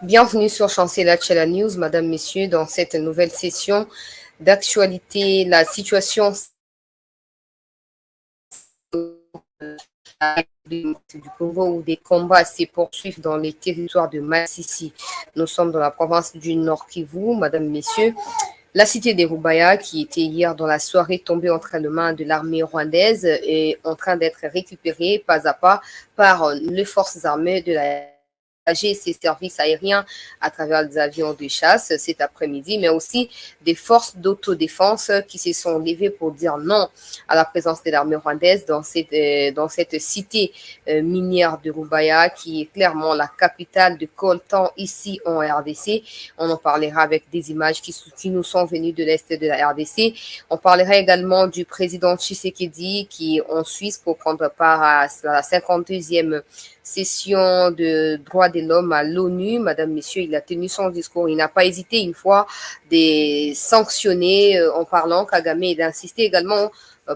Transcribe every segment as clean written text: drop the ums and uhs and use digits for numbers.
Bienvenue sur Chancela Chela News, Madame, Messieurs, dans cette nouvelle session d'actualité. La situation du Congo où des combats se poursuivent dans les territoires de Massissi. Nous sommes dans la province du Nord Kivu, Madame, Messieurs. La cité des Rubaya, qui était hier dans la soirée tombée entre les mains de l'armée rwandaise, est en train d'être récupérée pas à pas par les forces armées de la ses services aériens à travers des avions de chasse cet après-midi, mais aussi des forces d'autodéfense qui se sont levées pour dire non à la présence de l'armée rwandaise dans cette cité minière de Rubaya, qui est clairement la capitale de coltan ici en RDC. On en parlera avec des images qui nous sont venues de l'Est de la RDC. On parlera également du président Tshisekedi qui est en Suisse pour prendre part à la 52e session de droits de l'homme à l'ONU. Madame, Messieurs, il a tenu son discours. Il n'a pas hésité une fois de sanctionner en parlant Kagame et d'insister également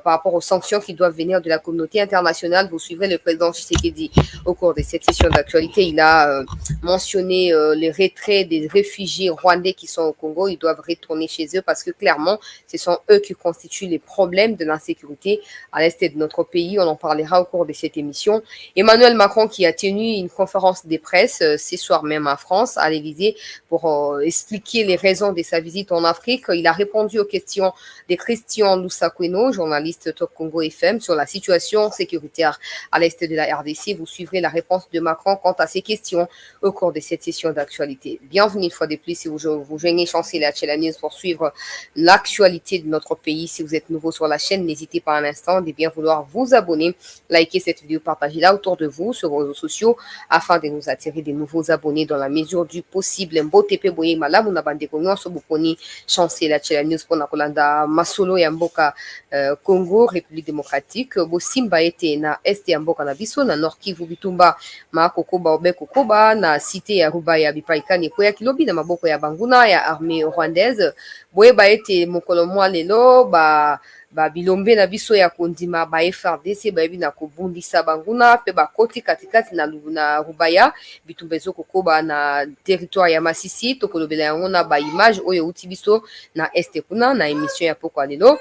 par rapport aux sanctions qui doivent venir de la communauté internationale. Vous suivrez le président Tshisekedi au cours de cette session d'actualité. Il a mentionné les retraits des réfugiés rwandais qui sont au Congo. Ils doivent retourner chez eux parce que clairement, ce sont eux qui constituent les problèmes de l'insécurité à l'est de notre pays. On en parlera au cours de cette émission. Emmanuel Macron qui a tenu une conférence de presse ce soir même en France, à l'Élysée, pour expliquer les raisons de sa visite en Afrique. Il a répondu aux questions de Christian Lusakweno, journaliste Top Congo FM, sur la situation sécuritaire à l'est de la RDC. Vous suivrez la réponse de Macron quant à ces questions au cours de cette session d'actualité. Bienvenue une fois de plus si vous joignez Chancela Chela News pour suivre l'actualité de notre pays. Si vous êtes nouveau sur la chaîne, n'hésitez pas un instant de bien vouloir vous abonner, liker cette vidéo, partagez-la autour de vous sur vos réseaux sociaux afin de nous attirer des nouveaux abonnés dans la mesure du possible. Mbotepe boye malamu na bandeko nyonso boponi Chancela Chela News pona kolanda masolo ya mboka Congo, République démocratique, bosimba ete na este ya mboka na biso na Nord Kivu bitumba makokoba obe kokoba na cité ya Rubaya bipaikani koya kilobi na maboko ya banguna ya armée rwandaise. Boyeba ete mokolo mwa lelo bilombe na biso ya kondima ba FRDC bayebi na kobundisa banguna pe bakoti katikati na Rubaya bitumba ezokokoba na territoire ya Masisi. Tokolobela yango na ba image oyo uti biso na este kuna na émission ya poko lelo.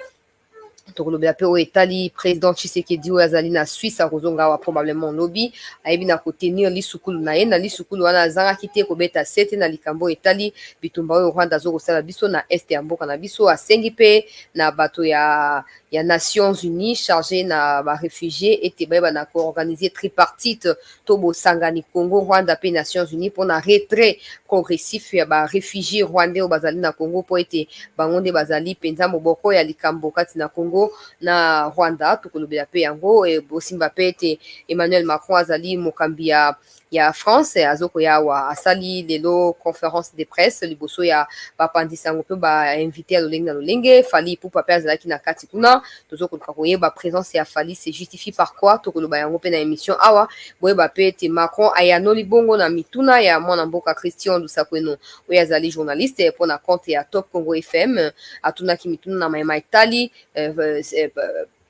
Tokolobela pe oyo etali président Tshisekedi oyo azali na Suisse akozonga awa probablement lobby ayebi na kotenir lisukulu na ye na lisukulu wana azangaki te kobeta sete na likambo etali bitumba oyo Rwanda azokosala biso na este ya mboka na biso. Asengi pe na bato ya Nations Unies chargé na baréfugié ete bayeba na koorganize tripartite to bosangani Congo Rwanda pe Nations Unies mpona retrait progressif ya baréfugié rwandais oyo bazali na Congo mpo ete bango nde bazali mpenza moboko ya likambo kati na Congo na Rwanda. Tokolobela pe yango bosimba pe ete Emmanuel Macron azali mokambi ya France azokoya awa asali lelo conférence de presse liboso ya bapandisa yango mpe bainvité ya lolenge na lolenge. Fally Ipupa pe azalaki na kati kuna tozokoluka koyeba présence ya Fally se justifie par quoi. Tokoloba yango mpe na émission awa boyeba pe ete Macron ayanoli bongo na mituna ya mwana mboka Christian Lusakweno oyo azali journaliste mpona compte ya Top Congo FM. Atunaki mituna na mayema etali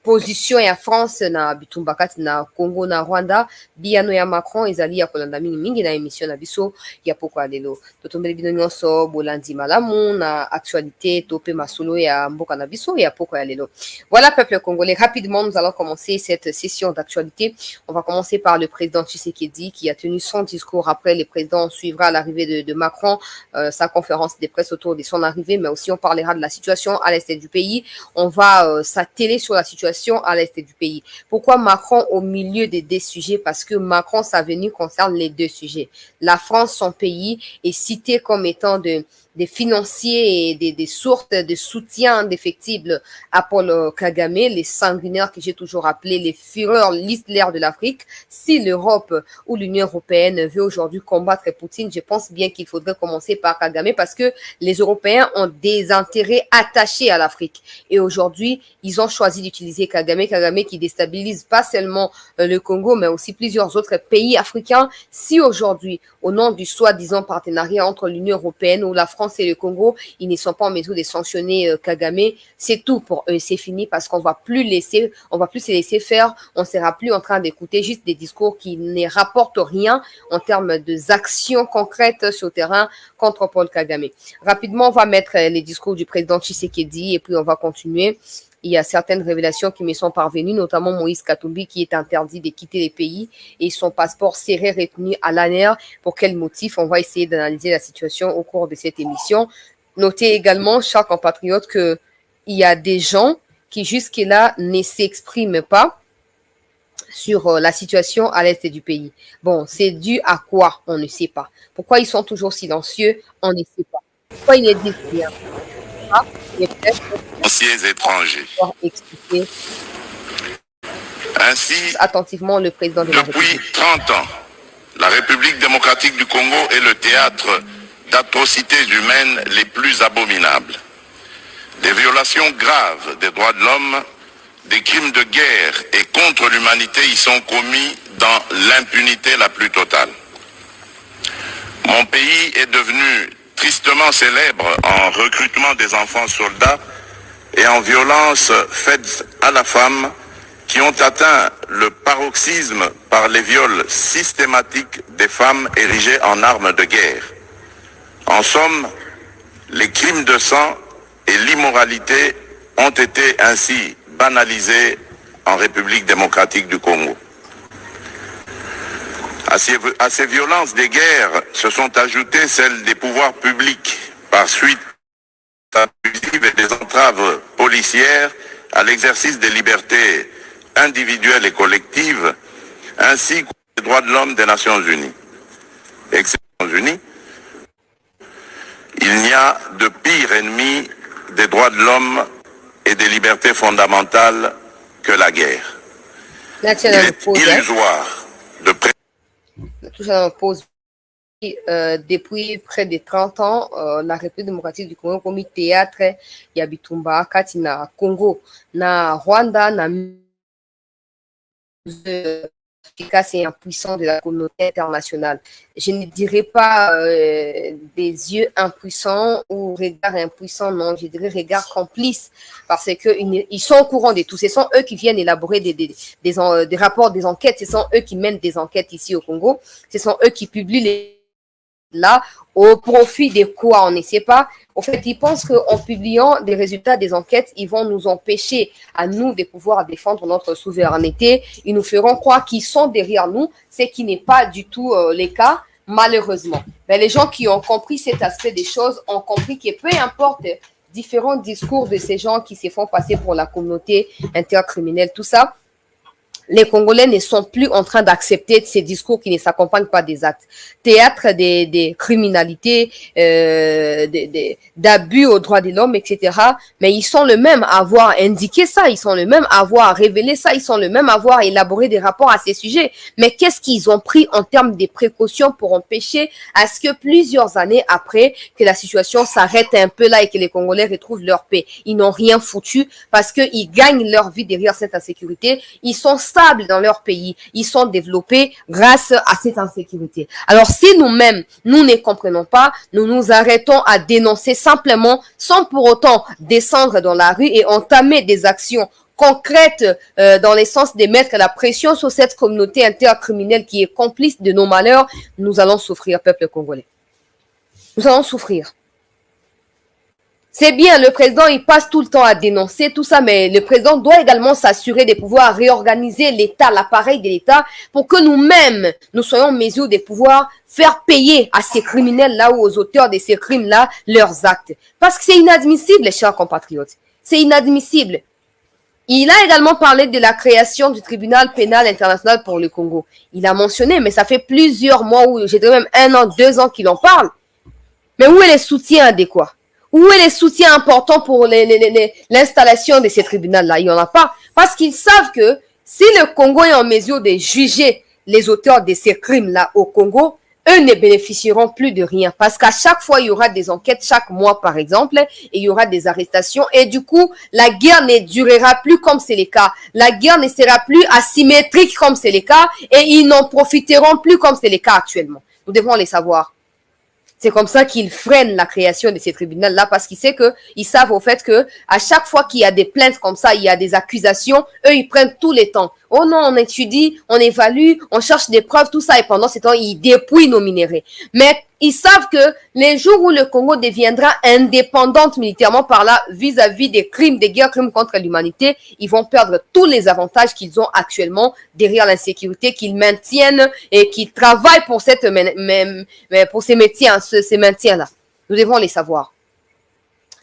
position ya France na bitumba kati na Congo na Rwanda. Biyano ya Macron ezali ya kolanda mingi na émission na biso ya poko lelo. Totombeli bino nyonso bolandi malamu na actualité topé masolo ya mboka na biso ya poko ya lelo. Voilà peuple congolais, rapidement nous allons commencer cette session d'actualité. On va commencer par le président Tshisekedi qui a tenu son discours. Après, le président suivra l'arrivée de Macron, sa conférence de presse autour de son arrivée, mais aussi on parlera de la situation à l'est du pays. On va s'atteler sur la situation à l'est du pays. Pourquoi Macron au milieu des deux sujets? Parce que Macron, sa venue concerne les deux sujets. La France, son pays, est cité comme étant des financiers et des sources de soutien indéfectible à Paul Kagame, les sanguinaires que j'ai toujours appelés les fureurs l'Hitler de l'Afrique. Si l'Europe ou l'Union européenne veut aujourd'hui combattre Poutine, je pense bien qu'il faudrait commencer par Kagame parce que les Européens ont des intérêts attachés à l'Afrique. Et aujourd'hui, ils ont choisi d'utiliser Kagame qui déstabilise pas seulement le Congo, mais aussi plusieurs autres pays africains. Si aujourd'hui, au nom du soi-disant partenariat entre l'Union européenne ou la France France et le Congo, ils ne sont pas en mesure de sanctionner Kagame. C'est tout pour eux, c'est fini parce qu'on va plus se laisser faire. On ne sera plus en train d'écouter juste des discours qui ne rapportent rien en termes d'actions concrètes sur le terrain contre Paul Kagame. Rapidement, on va mettre les discours du président Tshisekedi et puis on va continuer. Il y a certaines révélations qui me sont parvenues, notamment Moïse Katumbi qui est interdit de quitter les pays et son passeport serait retenu à l'ANR. Pour quel motif? On va essayer d'analyser la situation au cours de cette émission. Notez également, chers compatriotes, qu'il y a des gens qui jusque-là ne s'expriment pas sur la situation à l'est du pays. Bon, c'est dû à quoi? On ne sait pas. Pourquoi ils sont toujours silencieux? On ne sait pas. Pourquoi ils ne disent rien? Étrangers. Ainsi, attentivement le président de la République. Depuis 30 ans, la République démocratique du Congo est le théâtre d'atrocités humaines les plus abominables. Des violations graves des droits de l'homme, des crimes de guerre et contre l'humanité y sont commis dans l'impunité la plus totale. Mon pays est devenu tristement célèbre en recrutement des enfants soldats et en violences faites à la femme qui ont atteint le paroxysme par les viols systématiques des femmes érigées en armes de guerre. En somme, les crimes de sang et l'immoralité ont été ainsi banalisés en République démocratique du Congo. À ces violences des guerres se sont ajoutées celles des pouvoirs publics par suite abusive et des entraves policières à l'exercice des libertés individuelles et collectives, ainsi qu'aux droits de l'homme des Nations Unies. Il n'y a de pire ennemi des droits de l'homme et des libertés fondamentales que la guerre. Il est illusoire de depuis près de 30 ans, la République démocratique du Congo comme théâtre ya bitumba kati na Congo na Rwanda na efficace et impuissant de la communauté internationale. Je ne dirais pas des yeux impuissants ou regards impuissants, non, je dirais regards complices parce qu'ils sont au courant de tout. Ce sont eux qui viennent élaborer des rapports, des enquêtes, ce sont eux qui mènent des enquêtes ici au Congo, ce sont eux qui publient là, au profit de quoi, on ne sait pas. En fait, ils pensent qu'en publiant des résultats des enquêtes, ils vont nous empêcher à nous de pouvoir défendre notre souveraineté. Ils nous feront croire qu'ils sont derrière nous, ce qui n'est pas du tout le cas, malheureusement. Mais les gens qui ont compris cet aspect des choses ont compris que peu importe différents discours de ces gens qui se font passer pour la communauté intercriminelle, tout ça, les Congolais ne sont plus en train d'accepter ces discours qui ne s'accompagnent pas des actes. Théâtre des criminalités, d'abus aux droits de l'homme, etc. Mais ils sont le même à avoir indiqué ça, ils sont le même à avoir révélé ça, ils sont le même à avoir élaboré des rapports à ces sujets. Mais qu'est-ce qu'ils ont pris en termes de précautions pour empêcher à ce que plusieurs années après, que la situation s'arrête un peu là et que les Congolais retrouvent leur paix? Ils n'ont rien foutu parce qu'ils gagnent leur vie derrière cette insécurité. Ils sont dans leur pays, ils sont développés grâce à cette insécurité. Alors si nous-mêmes, nous ne comprenons pas, nous nous arrêtons à dénoncer simplement sans pour autant descendre dans la rue et entamer des actions concrètes dans le sens de mettre la pression sur cette communauté intercriminelle qui est complice de nos malheurs, nous allons souffrir, peuple congolais. Nous allons souffrir. C'est bien, le président, il passe tout le temps à dénoncer tout ça, mais le président doit également s'assurer de pouvoir réorganiser l'État, l'appareil de l'État, pour que nous-mêmes, nous soyons en mesure de pouvoir faire payer à ces criminels-là ou aux auteurs de ces crimes-là leurs actes. Parce que c'est inadmissible, chers compatriotes. C'est inadmissible. Il a également parlé de la création du tribunal pénal international pour le Congo. Il a mentionné, mais ça fait plusieurs mois, ou j'ai même 1 an, 2 ans qu'il en parle. Mais où est le soutien adéquat? Où est le soutien important pour l'installation de ces tribunaux-là? Il n'y en a pas. Parce qu'ils savent que si le Congo est en mesure de juger les auteurs de ces crimes-là au Congo, eux ne bénéficieront plus de rien. Parce qu'à chaque fois, il y aura des enquêtes, chaque mois par exemple, et il y aura des arrestations. Et du coup, la guerre ne durera plus comme c'est le cas. La guerre ne sera plus asymétrique comme c'est le cas. Et ils n'en profiteront plus comme c'est le cas actuellement. Nous devons les savoir. C'est comme ça qu'ils freinent la création de ces tribunaux-là parce qu'ils savent au fait que à chaque fois qu'il y a des plaintes comme ça, il y a des accusations, eux, ils prennent tout le temps. Oh non, on étudie, on évalue, on cherche des preuves, tout ça, et pendant ce temps, ils dépouillent nos minéraux. Mais ils savent que les jours où le Congo deviendra indépendante militairement par là, vis-à-vis des crimes, des guerres, crimes contre l'humanité, ils vont perdre tous les avantages qu'ils ont actuellement derrière l'insécurité, qu'ils maintiennent et qu'ils travaillent pour pour ces métiers, ces maintiens-là. Nous devons les savoir.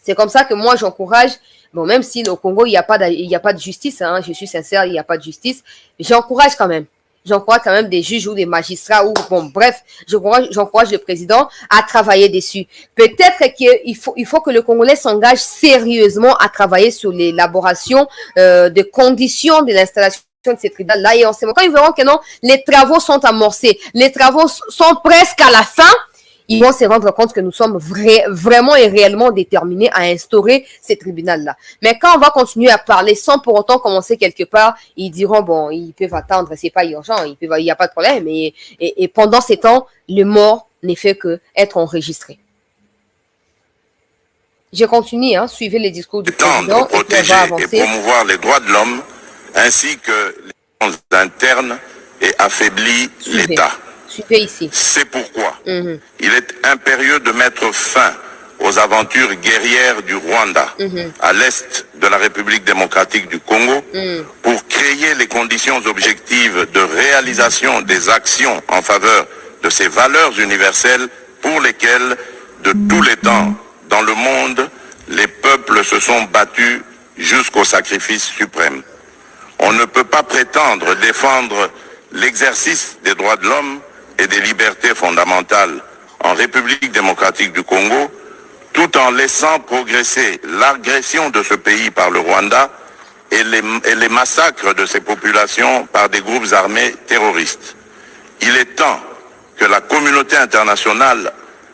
C'est comme ça que moi, j'encourage, bon, même si au Congo, il n'y a pas de justice, hein, je suis sincère, il n'y a pas de justice, j'encourage quand même. J'encourage quand même des juges ou des magistrats ou, bon, bref, j'encourage le président à travailler dessus. Peut-être qu'il faut que le Congolais s'engage sérieusement à travailler sur l'élaboration des conditions de l'installation de ces tribunaux-là. Et en ce moment, quand ils verront que non, les travaux sont amorcés, les travaux sont presque à la fin, ils vont se rendre compte que nous sommes vraiment et réellement déterminés à instaurer ces tribunaux-là. Mais quand on va continuer à parler sans pour autant commencer quelque part, ils diront, bon, ils peuvent attendre, c'est pas urgent, il n'y a pas de problème. Et pendant ces temps, le mort n'est fait que être enregistré. Je continue, hein, suivez les discours du président. Protéger et promouvoir les droits de l'homme ainsi que les défenses internes et affaiblir l'État. C'est pourquoi il est impérieux de mettre fin aux aventures guerrières du Rwanda à l'est de la République démocratique du Congo pour créer les conditions objectives de réalisation des actions en faveur de ces valeurs universelles pour lesquelles, de tous les temps, dans le monde, les peuples se sont battus jusqu'au sacrifice suprême. On ne peut pas prétendre défendre l'exercice des droits de l'homme et des libertés fondamentales en République démocratique du Congo, tout en laissant progresser l'agression de ce pays par le Rwanda et les massacres de ses populations par des groupes armés terroristes. Il est temps que la communauté internationale,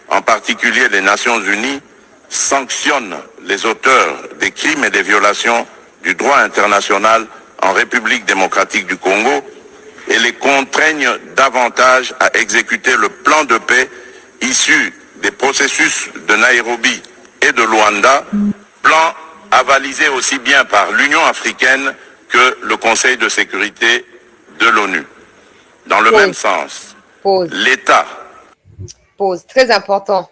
en particulier les Nations Unies, sanctionne les auteurs des crimes et des violations du droit international en République démocratique du Congo et les contraignent davantage à exécuter le plan de paix issu des processus de Nairobi et de Luanda, plan avalisé aussi bien par l'Union africaine que le Conseil de sécurité de l'ONU. Dans le même sens, l'État... Très important.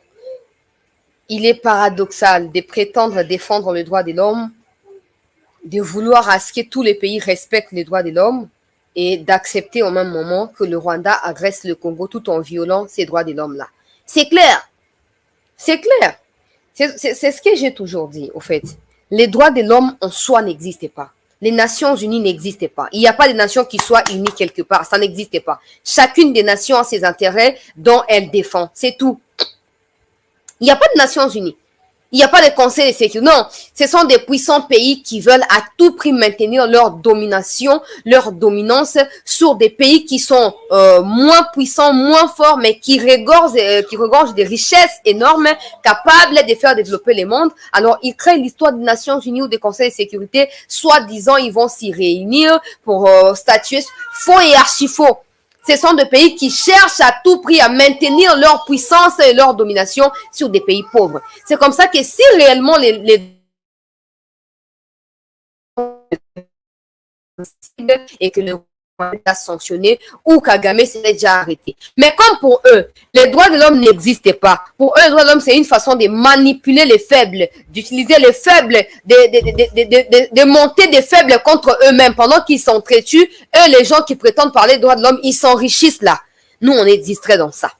Il est paradoxal de prétendre défendre les droits de l'homme, de vouloir à ce que tous les pays respectent les droits de l'homme, et d'accepter au même moment que le Rwanda agresse le Congo tout en violant ces droits de l'homme-là. C'est clair. C'est clair. C'est ce que j'ai toujours dit, au fait. Les droits de l'homme en soi n'existent pas. Les Nations Unies n'existent pas. Il n'y a pas de nation qui soit unie quelque part. Ça n'existe pas. Chacune des nations a ses intérêts dont elle défend. C'est tout. Il n'y a pas de Nations Unies. Il n'y a pas de conseil de sécurité. Non, ce sont des puissants pays qui veulent à tout prix maintenir leur domination, leur dominance sur des pays qui sont moins puissants, moins forts, mais qui regorgent des richesses énormes, capables de faire développer le monde. Alors, ils créent l'histoire des Nations Unies ou des conseils de sécurité, soi-disant, ils vont s'y réunir pour statuer faux et archi-faux. Ce sont des pays qui cherchent à tout prix à maintenir leur puissance et leur domination sur des pays pauvres. C'est comme ça que si réellement et que le Rwanda a sanctionné ou Kagame s'est déjà arrêté. Mais comme pour eux, les droits de l'homme n'existent pas. Pour eux, les droits de l'homme, c'est une façon de manipuler les faibles, d'utiliser les faibles, de monter des faibles contre eux-mêmes. Pendant qu'ils s'entretuent, eux, les gens qui prétendent parler des droits de l'homme, ils s'enrichissent là. Nous, on est distraits dans ça.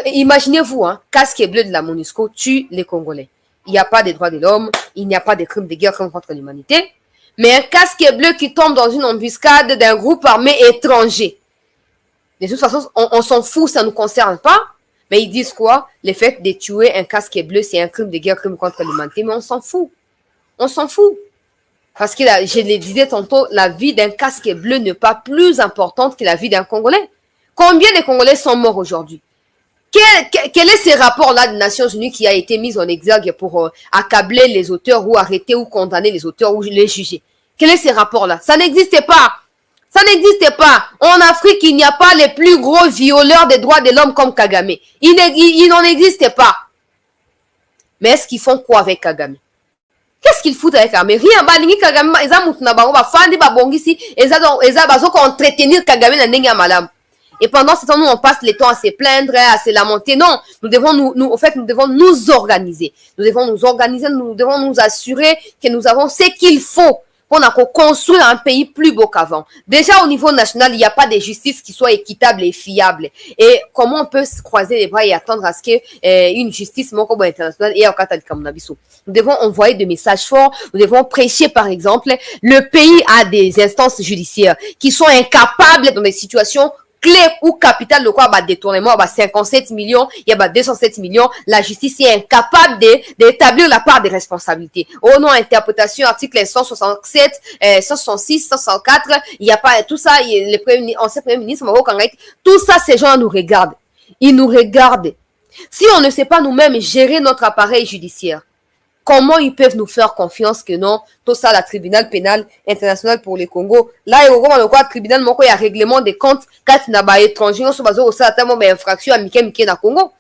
Imaginez-vous, hein, casque bleu de la MONUSCO tue les Congolais. Il n'y a pas de droits de l'homme, il n'y a pas de crimes de guerre contre l'humanité. Mais un casque bleu qui tombe dans une embuscade d'un groupe armé étranger. De toute façon, on s'en fout, ça ne nous concerne pas. Mais ils disent quoi? Le fait de tuer un casque bleu, c'est un crime de guerre, crime contre l'humanité. Mais on s'en fout. On s'en fout. Parce que, je le disais tantôt, la vie d'un casque bleu n'est pas plus importante que la vie d'un Congolais. Combien de Congolais sont morts aujourd'hui? Quel est ce rapport-là des Nations Unies qui a été mis en exergue pour accabler les auteurs ou arrêter ou condamner les auteurs ou les juger? Quel est ce rapport-là? Ça n'existe pas. Ça n'existe pas. En Afrique, il n'y a pas les plus gros violeurs des droits de l'homme comme Kagame. Il n'en existe pas. Mais est-ce qu'ils font quoi avec Kagame? Qu'est-ce qu'ils foutent avec Kagame? Rien. Balingi Kagame, eza mutuna bango ba fandi ba bongisi, eza bazo ko entretenir Kagame na ndenge ya malamu. Et pendant ce temps, nous, on passe le temps à se plaindre, à se lamenter. Non, nous devons nous devons nous organiser. Nous devons nous organiser, nous devons nous assurer que nous avons ce qu'il faut pour construire un pays plus beau qu'avant. Déjà, au niveau national, il n'y a pas de justice qui soit équitable et fiable. Et comment on peut se croiser les bras et attendre à ce qu'une justice internationale et nous devons envoyer des messages forts. Nous devons prêcher, par exemple, le pays a des instances judiciaires qui sont incapables dans des situations clé ou capital de quoi détournement 57 millions, il y a 207 millions, la justice est incapable d'établir la part des responsabilités. Au nom interprétation article 167, 166, 164, il y a pas tout ça, les anciens premiers ministres, tout ça, ces gens nous regardent. Ils nous regardent. Si on ne sait pas nous-mêmes gérer notre appareil judiciaire, comment ils peuvent nous faire confiance que non, tout ça, la tribunal pénal international pour le Congo, là, il y a le tribunal, il y a règlement des comptes, quand il y a des étrangers, il y a infraction à Miké na Congo.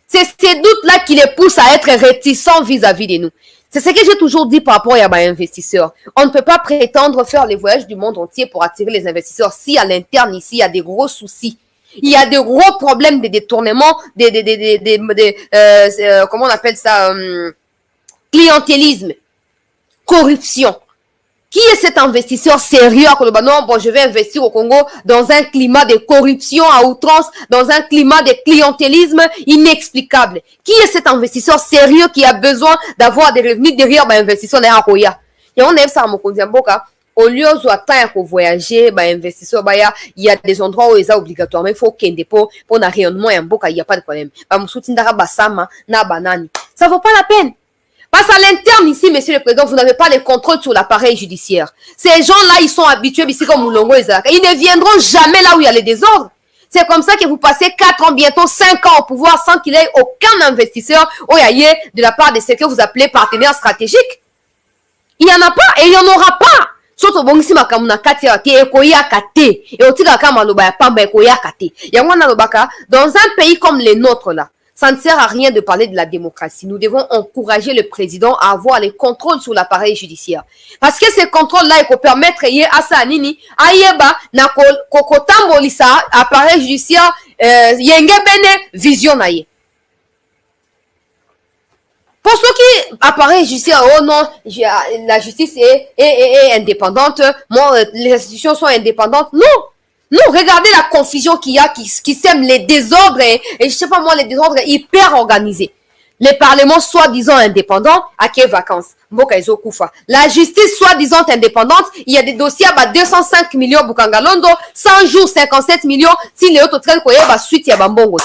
C'est ces doutes-là qui les poussent à être réticents vis-à-vis de nous. C'est ce que j'ai toujours dit par rapport à les investisseurs. On ne peut pas prétendre faire les voyages du monde entier pour attirer les investisseurs si à l'interne ici, il y a des gros soucis. Il y a de gros problèmes de détournement, comment on appelle ça, clientélisme, corruption. Qui est cet investisseur sérieux à non, bon, je vais investir au Congo dans un climat de corruption à outrance, dans un climat de clientélisme inexplicable. Qui est cet investisseur sérieux qui a besoin d'avoir des revenus derrière l'investisseur à Koya? Et on aime ça à Mokondiamboka. Au lieu de voyager, investisseur, il y a des endroits où ils ont obligatoirement, il faut qu'il y ait pour un rayonnement, il n'y a pas de problème. Ça ne vaut pas la peine. Parce qu'à l'interne ici, monsieur le président, vous n'avez pas le contrôle sur l'appareil judiciaire. Ces gens-là, ils sont habitués ici comme Moulongo et Zaka. Ils ne viendront jamais là où il y a les désordres. C'est comme ça que vous passez 4 ans, bientôt 5 ans au pouvoir sans qu'il y ait aucun investisseur de la part de ce que vous appelez partenaires stratégiques. Il n'y en a pas et il n'y en aura pas. Surtout bon ici makamuna kati ya te ekoya kate et otika kama loba ya pamba ekoya kate. Yangwana lobaka dans un pays comme le nôtre là. Ça ne sert à rien de parler de la démocratie. Nous devons encourager le président à avoir les contrôles sur l'appareil judiciaire. Parce que ces contrôles-là, ils peuvent permettre à Sanini, à Yeba, na kokotambolisa, appareil judiciaire, yengebene, vision naye. Pour ceux qui appareil judiciaire, oh non, la justice est indépendante, les institutions sont indépendantes. Non! Non, regardez la confusion qu'il y a, qui sème les désordres, et je sais pas moi, les désordres hyper organisés. Les parlements soi-disant indépendants, à quelles vacances? La justice soi-disant indépendante, il y a des dossiers à 205 millions Bukangalondo, 100 jours 57 millions, si les autres traînent, suite, il y a Bambongo.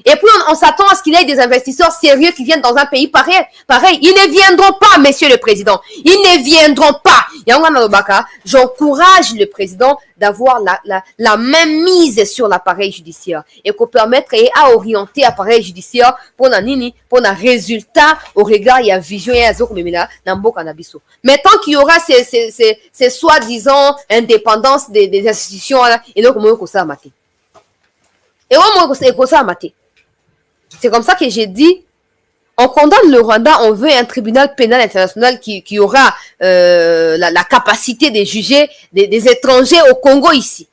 Et puis, on s'attend à ce qu'il y ait des investisseurs sérieux qui viennent dans un pays pareil. Ils ne viendront pas, monsieur le président. Ils ne viendront pas. J'encourage le président d'avoir la même mise sur l'appareil judiciaire et qu'on permette à orienter l'appareil judiciaire pour un résultat au regard, il y a vision et mais tant qu'il y aura ces soi-disant indépendance des institutions, et donc, c'est comme ça que j'ai dit, on condamne le Rwanda, on veut un tribunal pénal international qui aura la capacité de juger des étrangers au Congo ici.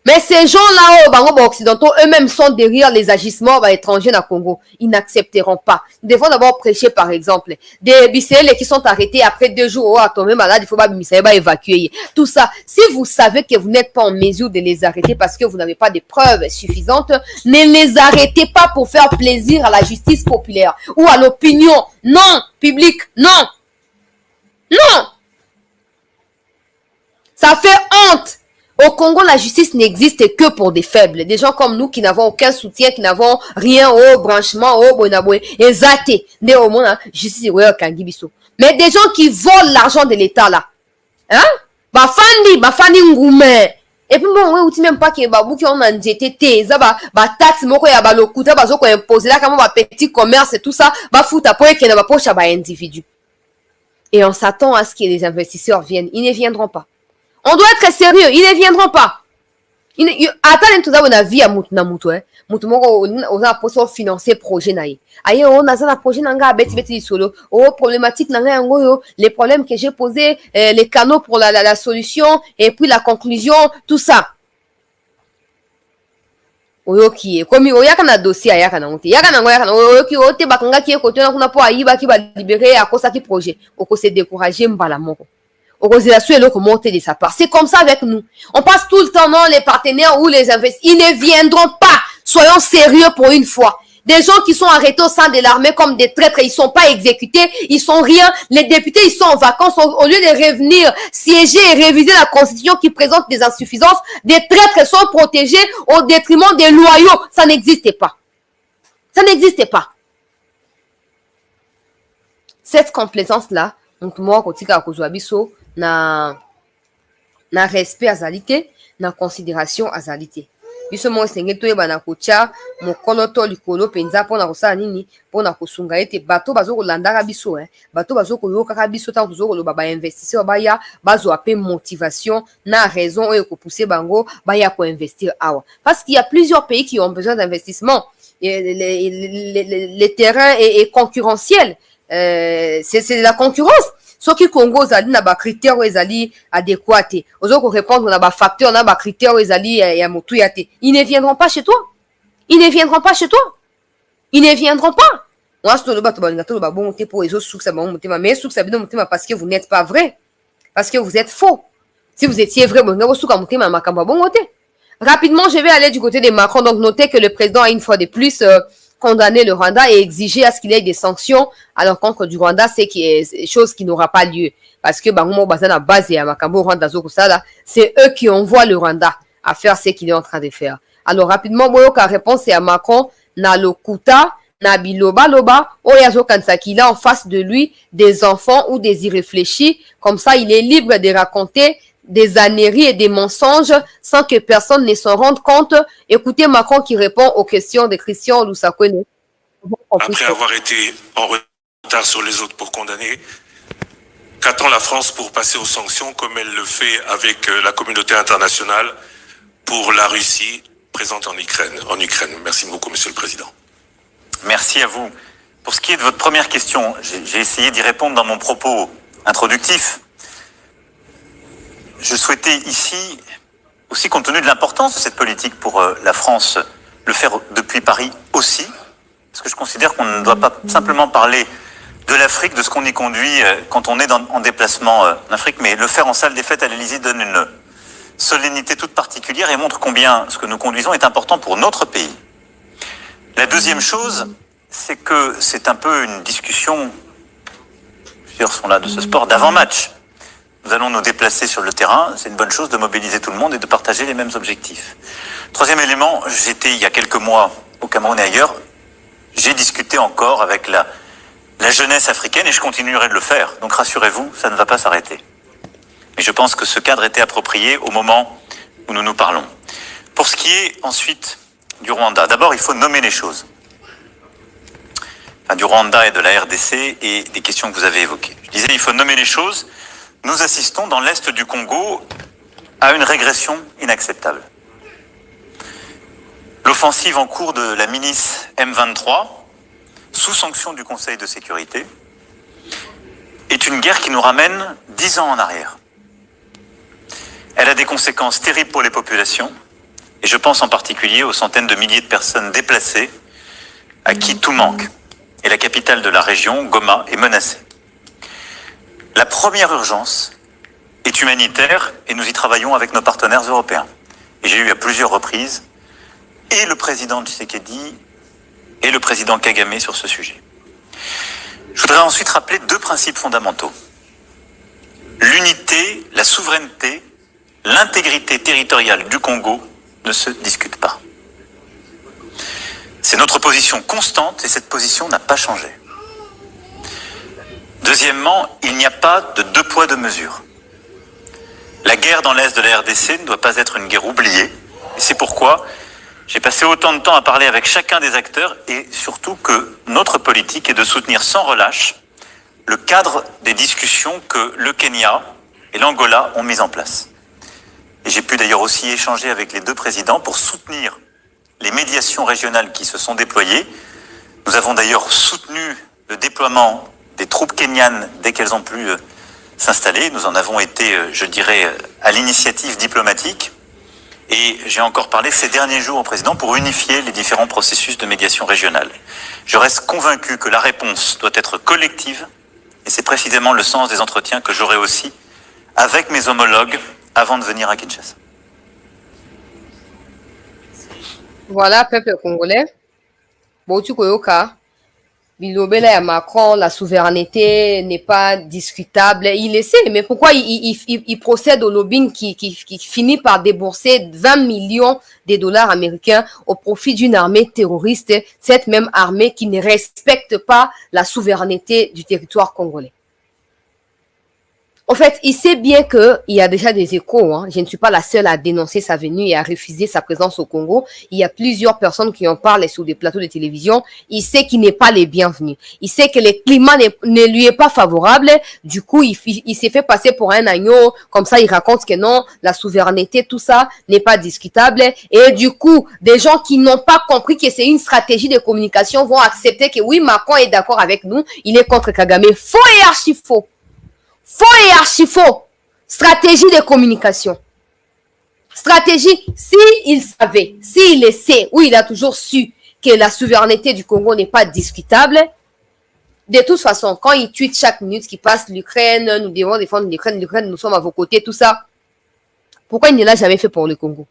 Mais ces gens-là, occidentaux, eux-mêmes sont derrière les agissements étrangers dans le Congo. Ils n'accepteront pas. Nous devons d'abord prêcher, par exemple, des BCL qui sont arrêtés après 2 jours, tombés malades, il faut pas évacuer. Tout ça. Si vous savez que vous n'êtes pas en mesure de les arrêter parce que vous n'avez pas de preuves suffisantes, ne les arrêtez pas pour faire plaisir à la justice populaire ou à l'opinion. Non, publique, non. Non. Ça fait honte. Au Congo, la justice n'existe que pour des faibles. Des gens comme nous qui n'avons aucun soutien, qui n'avons rien au branchement, au bonaboué, exacté. Justice, mais des gens qui volent l'argent de l'État là. Hein? Bafandi ngoumé. Et puis bon, ouais, outil même pas que babouki on a NGTT, ça taxe moko ya lokuta bazoko imposer là comme petit commerce et tout ça, fouta pour que na poche ba individu. Et on s'attend à ce que les investisseurs viennent. Ils ne viendront pas. On doit être sérieux. Ils ne viendront pas. Attends, tout ça, on a vie à Moutou, hein. Moutou, on a pour financer projet naï. Aïe, on a un projet nanga beti solo. Oh, problématique nanga yango, les problèmes que j'ai posés, les canaux pour la solution, et puis la conclusion, tout ça. Oyoki, comme oyaka na dossier ayaka na monte. Yaka na ngoyaka na oyoki ote bakanga ki ekote na kuna po ayiba ki ba libérer à cause qui projet. Oko se décourager mbala moko. De sa part. C'est comme ça avec nous. On passe tout le temps dans les partenaires ou les investisseurs. Ils ne viendront pas. Soyons sérieux pour une fois. Des gens qui sont arrêtés au sein de l'armée comme des traîtres, ils sont pas exécutés, ils sont rien. Les députés, ils sont en vacances. Au lieu de revenir, siéger et réviser la constitution qui présente des insuffisances, des traîtres sont protégés au détriment des loyaux. Ça n'existait pas. Ça n'existait pas. Cette complaisance-là, donc moi, kotika akozwa biso, na respect azalité, na considération azalité. Biso mo senge to yeba na kocha mokolo to likolo penza pona kosala nini pona kosunga ete bato bazo kolandaka biso bato bazo koyoka biso tant tozo koloba ba investisseur baya bazo apé motivation na raison et ko pousser bango baya ko investir awa parce qu'il y a plusieurs pays qui ont besoin d'investissement. Les terrains est concurrentiel. C'est la concurrence. Ce qui Congo zali na ba critères ou ezali adéquatés. Ozo ko répondre na ba facteurs na ba critères ou ezali ya motu yate. Ils ne viendront pas chez toi. Ils ne viendront pas chez toi. Ils ne viendront pas. Moi je te le bato ba ngato ba bon te pour ezo souksa ba motema mais souksa bino motema parce que vous n'êtes pas vrai. Parce que vous êtes faux. Si vous étiez vrai bon ngabo souka motema makamba bon ngote. Rapidement, je vais aller du côté de Macron donc notez que le président a une fois de plus condamner le Rwanda et exiger à ce qu'il y ait des sanctions à l'encontre du Rwanda, c'est chose qui n'aura pas lieu. Parce que c'est eux qui envoient le Rwanda à faire ce qu'il est en train de faire. Alors rapidement, la réponse est à Macron, na lokuta, na biloba loba, oyazo kansaki, là en face de lui des enfants ou des irréfléchis. Comme ça, il est libre de raconter des âneries et des mensonges sans que personne ne s'en rende compte. Écoutez Macron qui répond aux questions de Christian Lusakone. Après avoir été en retard sur les autres pour condamner, qu'attend la France pour passer aux sanctions comme elle le fait avec la communauté internationale pour la Russie présente en Ukraine. Merci beaucoup, Monsieur le Président. Merci à vous. Pour ce qui est de votre première question, j'ai essayé d'y répondre dans mon propos introductif. Je souhaitais ici, aussi compte tenu de l'importance de cette politique pour la France, le faire depuis Paris aussi, parce que je considère qu'on ne doit pas simplement parler de l'Afrique, de ce qu'on y conduit quand on est en déplacement en Afrique, mais le faire en salle des fêtes à l'Élysée donne une solennité toute particulière et montre combien ce que nous conduisons est important pour notre pays. La deuxième chose, c'est que c'est un peu une discussion, plusieurs sont là de ce sport, d'avant-match. Nous allons nous déplacer sur le terrain, c'est une bonne chose de mobiliser tout le monde et de partager les mêmes objectifs. Troisième élément, j'étais il y a quelques mois au Cameroun et ailleurs, j'ai discuté encore avec la jeunesse africaine et je continuerai de le faire. Donc rassurez-vous, ça ne va pas s'arrêter. Mais je pense que ce cadre était approprié au moment où nous nous parlons. Pour ce qui est ensuite du Rwanda, d'abord il faut nommer les choses. Enfin, du Rwanda et de la RDC et des questions que vous avez évoquées. Je disais il faut nommer les choses. Nous assistons dans l'est du Congo à une régression inacceptable. L'offensive en cours de la milice M23, sous sanction du Conseil de sécurité, est une guerre qui nous ramène 10 ans en arrière. Elle a des conséquences terribles pour les populations, et je pense en particulier aux centaines de milliers de personnes déplacées à qui tout manque. Et la capitale de la région, Goma, est menacée. La première urgence est humanitaire et nous y travaillons avec nos partenaires européens. Et j'ai eu à plusieurs reprises et le président Tshisekedi et le président Kagame sur ce sujet. Je voudrais ensuite rappeler deux principes fondamentaux. L'unité, la souveraineté, l'intégrité territoriale du Congo ne se discutent pas. C'est notre position constante et cette position n'a pas changé. Deuxièmement, il n'y a pas de deux poids, deux mesures. La guerre dans l'est de la RDC ne doit pas être une guerre oubliée. Et c'est pourquoi j'ai passé autant de temps à parler avec chacun des acteurs et surtout que notre politique est de soutenir sans relâche le cadre des discussions que le Kenya et l'Angola ont mis en place. j'ai pu d'ailleurs aussi échanger avec les deux présidents pour soutenir les médiations régionales qui se sont déployées. Nous avons d'ailleurs soutenu le déploiement des troupes kenyanes dès qu'elles ont pu s'installer. Nous en avons été, je dirais, à l'initiative diplomatique. Et j'ai encore parlé ces derniers jours au président pour unifier les différents processus de médiation régionale. Je reste convaincu que la réponse doit être collective, et c'est précisément le sens des entretiens que j'aurai aussi avec mes homologues avant de venir à Kinshasa. Voilà, peuple congolais. Boutu Koyoka. Bilobela et Macron, la souveraineté n'est pas discutable. Il essaie, mais pourquoi il procède au lobbying qui finit par débourser 20 millions de dollars américains au profit d'une armée terroriste, cette même armée qui ne respecte pas la souveraineté du territoire congolais? En fait, il sait bien qu'il y a déjà des échos. Hein. Je ne suis pas la seule à dénoncer sa venue et à refuser sa présence au Congo. Il y a plusieurs personnes qui en parlent sur des plateaux de télévision. Il sait qu'il n'est pas les bienvenus. Il sait que le climat ne lui est pas favorable. Du coup, il s'est fait passer pour un agneau. Comme ça, il raconte que non, la souveraineté, tout ça n'est pas discutable. Et du coup, des gens qui n'ont pas compris que c'est une stratégie de communication vont accepter que oui, Macron est d'accord avec nous. Il est contre Kagame. Faux et archi faux. Faux et archi faux. Stratégie de communication. Stratégie, s'il savait, s'il le sait, ou il a toujours su que la souveraineté du Congo n'est pas discutable, de toute façon, quand il tweet chaque minute qui passe l'Ukraine, nous devons défendre l'Ukraine, nous sommes à vos côtés, tout ça, pourquoi il ne l'a jamais fait pour le Congo?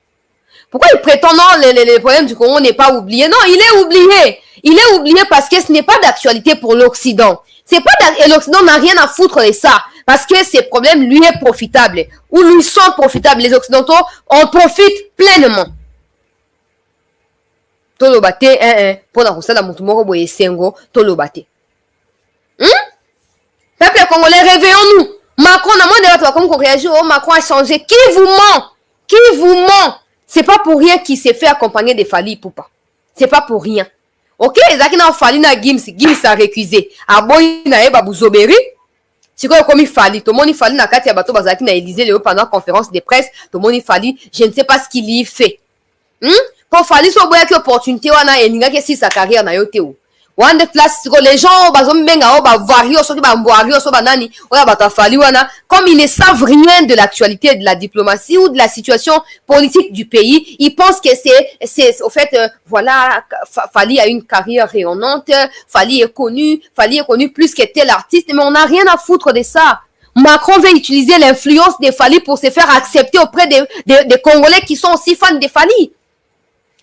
Pourquoi il prétend non, les problèmes du Congo n'est pas oublié? Non, il est oublié. Il est oublié parce que ce n'est pas d'actualité pour l'Occident. C'est pas et l'Occident n'a rien à foutre de ça. Parce que ces problèmes lui est profitable. Ou lui sont profitables. Les Occidentaux en profitent pleinement. Tolobate, pour la roussa, la moutumoro boye sengo, tolobate. Peuple congolais, réveillons-nous. Macron, n'a moins de comme qu'on réagit, oh, Macron a changé. Qui vous ment? Qui vous ment? C'est pas pour rien qu'il s'est fait accompagner des Fali Poupa. C'est pas pour rien. Ok, Zaki n'a Fali na Gims a récusé. Aboy na eba bouzoberi. C'est quoi comme il fallait? Tout le monde il fallait na Katia Bato Bazaki na Élysée pendant la conférence de presse. Tout le monde il fallait. Je ne sais pas ce qu'il y fait. Pour Fali so boya ki opportunité wana eninga ke si sa carrière na yote ou. One de place les gens bazom benga o ba vario so ki ba mboario so ba nani oya bata Fali wana comme ils ne savent rien de l'actualité de la diplomatie ou de la situation politique du pays, ils pensent que c'est au fait voilà Fali a une carrière rayonnante, Fali est connu plus que tel artiste, mais on n'a rien à foutre de ça. Macron veut utiliser l'influence des Fali pour se faire accepter auprès des Congolais qui sont aussi fans de Fali.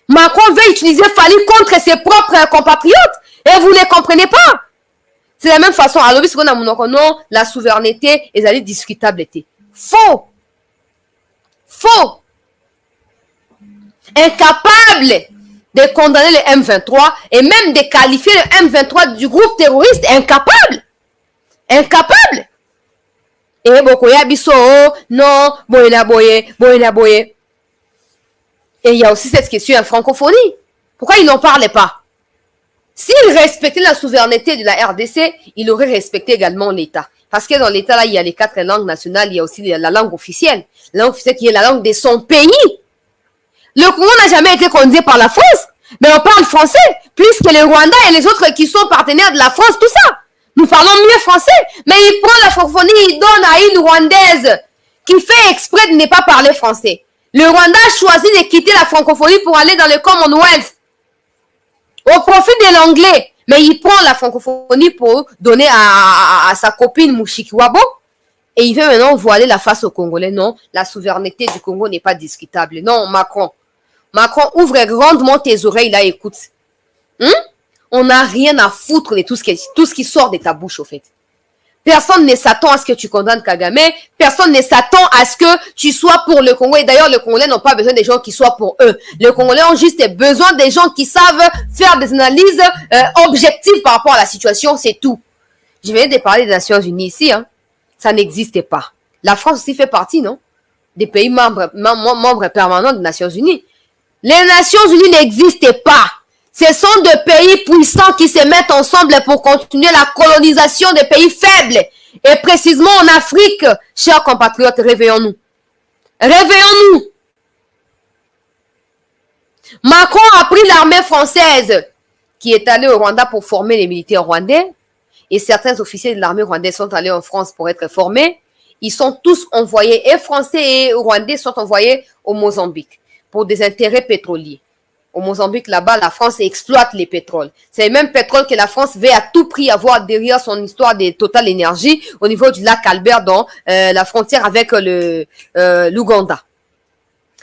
Macron veut utiliser Fali contre ses propres compatriotes. Et vous ne comprenez pas. C'est la même façon. Alors, puisqu'on a non, la souveraineté est discutable. Faux. Faux. Incapable de condamner le M23 et même de qualifier le M23 du groupe terroriste. Incapable. Incapable. Et beaucoup yabiso, non, boye. Et il y a aussi cette question en francophonie. Pourquoi ils n'en parlaient pas? S'il respectait la souveraineté de la RDC, il aurait respecté également l'État. Parce que dans l'État, là, il y a les 4 langues nationales, il y a aussi la langue officielle. La langue officielle qui est la langue de son pays. Le Congo n'a jamais été colonisé par la France, mais on parle français, plus que le Rwanda et les autres qui sont partenaires de la France, tout ça. Nous parlons mieux français, mais il prend la francophonie, il donne à une Rwandaise qui fait exprès de ne pas parler français. Le Rwanda a choisi de quitter la francophonie pour aller dans le Commonwealth. Au profit de l'anglais, mais il prend la francophonie pour donner à sa copine Mushikiwabo et il veut maintenant voiler la face aux Congolais. Non, la souveraineté du Congo n'est pas discutable. Non, Macron, ouvre grandement tes oreilles là, écoute. On n'a rien à foutre de tout ce qui sort de ta bouche, au fait. Personne ne s'attend à ce que tu condamnes Kagame. Personne ne s'attend à ce que tu sois pour le Congo. Et d'ailleurs, les Congolais n'ont pas besoin des gens qui soient pour eux. Les Congolais ont juste besoin des gens qui savent faire des analyses objectives par rapport à la situation. C'est tout. Je viens de parler des Nations Unies ici. Ça n'existe pas. La France aussi fait partie, non? Des pays membres permanents des Nations Unies. Les Nations Unies n'existent pas. Ce sont des pays puissants qui se mettent ensemble pour continuer la colonisation des pays faibles. Et précisément en Afrique, chers compatriotes, réveillons-nous. Réveillons-nous. Macron a pris l'armée française qui est allée au Rwanda pour former les militaires rwandais et certains officiers de l'armée rwandaise sont allés en France pour être formés. Ils sont tous envoyés, et français et rwandais sont envoyés au Mozambique pour des intérêts pétroliers. Au Mozambique, là-bas, la France exploite les pétroles. C'est le même pétrole que la France veut à tout prix avoir derrière son histoire de Total Énergie au niveau du lac Albert dans la frontière avec l'Ouganda.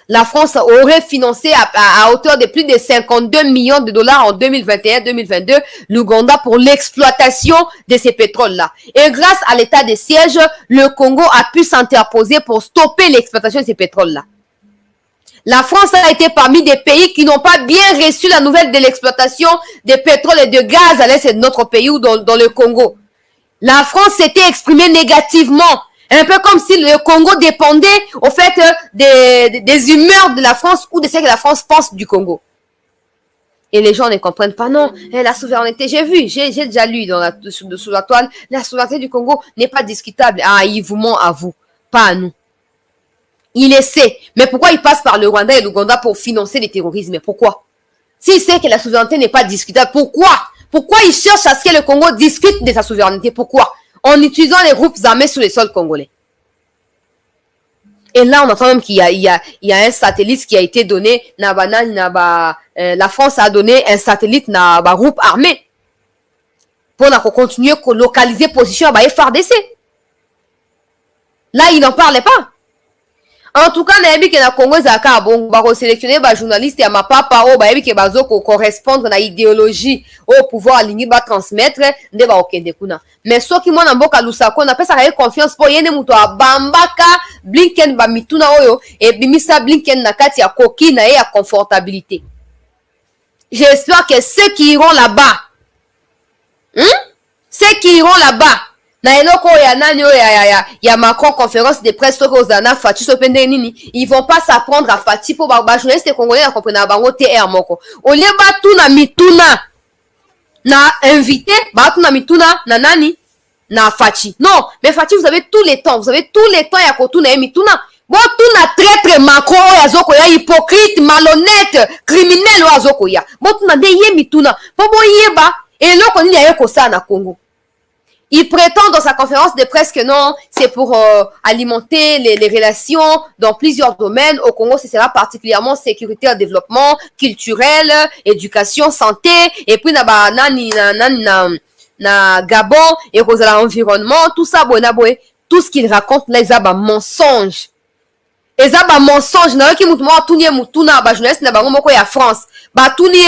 La France aurait financé à hauteur de plus de 52 millions de dollars en 2021-2022 l'Ouganda pour l'exploitation de ces pétroles-là. Et grâce à l'état de siège, le Congo a pu s'interposer pour stopper l'exploitation de ces pétroles-là. La France a été parmi des pays qui n'ont pas bien reçu la nouvelle de l'exploitation des pétroles et de gaz à l'est de notre pays ou dans le Congo. La France s'était exprimée négativement. Un peu comme si le Congo dépendait au fait des humeurs de la France ou de ce que la France pense du Congo. Et les gens ne comprennent pas, non. La souveraineté, j'ai vu, j'ai déjà lu sous la toile, la souveraineté du Congo n'est pas discutable. Ah, il vous ment à vous, pas à nous. Il essaie. Mais pourquoi il passe par le Rwanda et l'Ouganda pour financer les terrorismes? Pourquoi? S'il sait que la souveraineté n'est pas discutable, pourquoi? Pourquoi il cherche à ce que le Congo discute de sa souveraineté? Pourquoi? En utilisant les groupes armés sur les sols congolais. Et là, on entend même qu'il y a un satellite qui a été donné. La France a donné un satellite à un groupe armé pour continuer à localiser position à FARDC. Là, il n'en parlait pas. En tout cas, nayebi ke na Congo zaka bon ba sélectionner ba journaliste ya mapapa o ba yebi ke bazo ko correspondre na idéologie au pouvoir aligné ba transmettre nde ba okende kuna. Mais soki mwana mboka lusako na pesa ka confiance po yene muto abambaka Blinken ba mituna oyo et bimisa Blinken na kati ya koki na ya confortabilité. J'espère que ceux qui iront là-bas ceux qui iront là-bas na eloko ya nani ya Macron conférence de presse aux Zana Fati sopende nini, ils vont pas s'apprendre à Fati pour ba journaliste congolais na comprendre bango TR moko. Au lieu ba tuna mituna na invité, ba tuna mituna na nani na Fati. Non, mais Fati vous avez tous les temps ya kotuna mituna. Bon tuna traître Macron ya zoko ya hypocrite, malhonnête, criminel wa zoko ya. Bon tuna de ye mituna. Bon yeba eloko nini ya ko sa na Congo. Il prétend dans sa conférence de presse que non, c'est pour alimenter les relations dans plusieurs domaines. Au Congo, ce sera particulièrement sécuritaire, développement, culturel, éducation, santé, et puis na Gabon, et l'environnement, tout ça, tout ce qu'il raconte là, ils ont mensonge. Ils ont mensonge. Na qui mutuma tunye mutuna ba journaliste na bango moko ya France. Ba tunye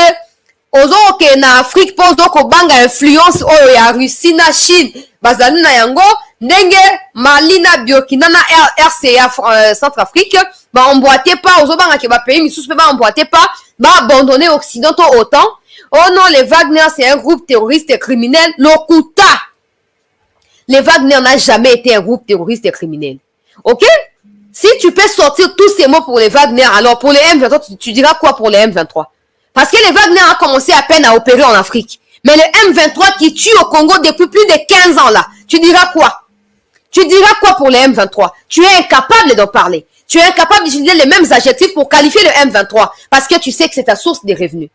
ozo ke na Afrique pozo ko banga influence oyo ya Russie na Chine bazali na yango ndenge Mali na Burkina na RCA Centrafrique ba emboîter pas ozo banga ke ba pays misusu ba emboîter pas ba abandonner occidentaux autant. Oh non, les Wagner c'est un groupe terroriste et criminel. Lokuta. Les Wagner n'a jamais été un groupe terroriste et criminel. OK? Si tu peux sortir tous ces mots pour les Wagner, alors pour les M23 tu diras quoi pour les M23? Parce que les Wagner ont commencé à peine à opérer en Afrique. Mais le M23 qui tue au Congo depuis plus de 15 ans là, tu diras quoi? Tu diras quoi pour le M23? Tu es incapable d'en parler. Tu es incapable d'utiliser les mêmes adjectifs pour qualifier le M23. Parce que tu sais que c'est ta source de revenus.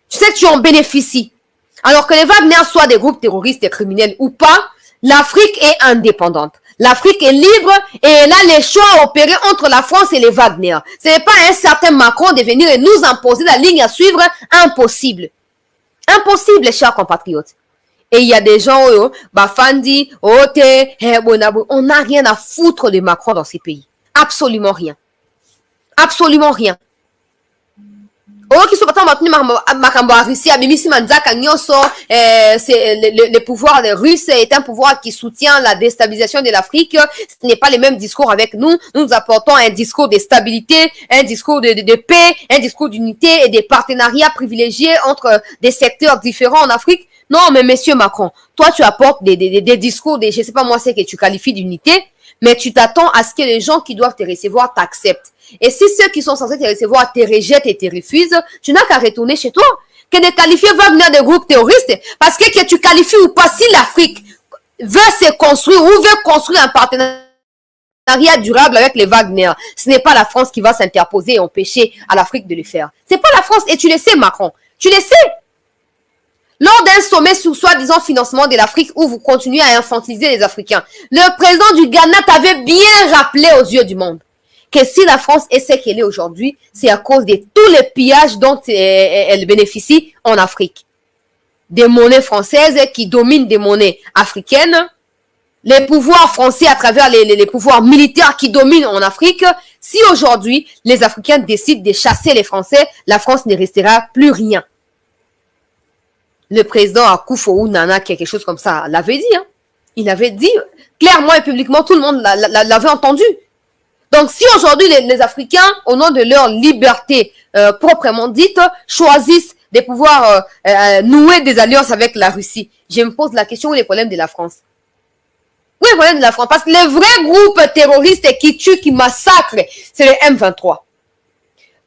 Tu sais que tu en bénéficies. Alors que les Wagner soient des groupes terroristes et criminels ou pas, l'Afrique est indépendante. L'Afrique est libre et elle a les choix à opérer entre la France et les Wagner. Ce n'est pas un certain Macron de venir et nous imposer la ligne à suivre. Impossible. Impossible, chers compatriotes. Et il y a des gens, Bafandi, Ote, on n'a rien à foutre de Macron dans ces pays. Absolument rien. Absolument rien. Le pouvoir russe est un pouvoir qui soutient la déstabilisation de l'Afrique. Ce n'est pas le même discours avec nous. Nous apportons un discours de stabilité, un discours de paix, un discours d'unité et des partenariats privilégiés entre des secteurs différents en Afrique. Non, mais monsieur Macron, toi tu apportes des discours, je sais pas moi c'est que tu qualifies d'unité, mais tu t'attends à ce que les gens qui doivent te recevoir t'acceptent. Et si ceux qui sont censés te recevoir te rejettent et te refusent, tu n'as qu'à retourner chez toi. Que de qualifier Wagner de groupe terroriste, parce que tu qualifies ou pas, si l'Afrique veut se construire ou veut construire un partenariat partenariat durable avec les Wagner. Ce n'est pas la France qui va s'interposer et empêcher à l'Afrique de le faire. C'est pas la France, et tu le sais, Macron. Tu le sais. Lors d'un sommet sur soi-disant financement de l'Afrique où vous continuez à infantiliser les Africains, le président du Ghana t'avait bien rappelé aux yeux du monde que si la France est ce qu'elle est aujourd'hui, c'est à cause de tous les pillages dont elle bénéficie en Afrique. Des monnaies françaises qui dominent des monnaies africaines, les pouvoirs français à travers les pouvoirs militaires qui dominent en Afrique. Si aujourd'hui, les Africains décident de chasser les Français, la France ne restera plus rien. Le président Akufo Nana, quelque chose comme ça, l'avait dit. Hein. Il avait dit clairement et publiquement, tout le monde l'avait entendu. Donc, si aujourd'hui les Africains, au nom de leur liberté proprement dite, choisissent de pouvoir nouer des alliances avec la Russie, je me pose la question, où est le problème de la France? Où est le problème de la France? Parce que les vrais groupes terroristes qui tuent, qui massacrent, c'est le M23.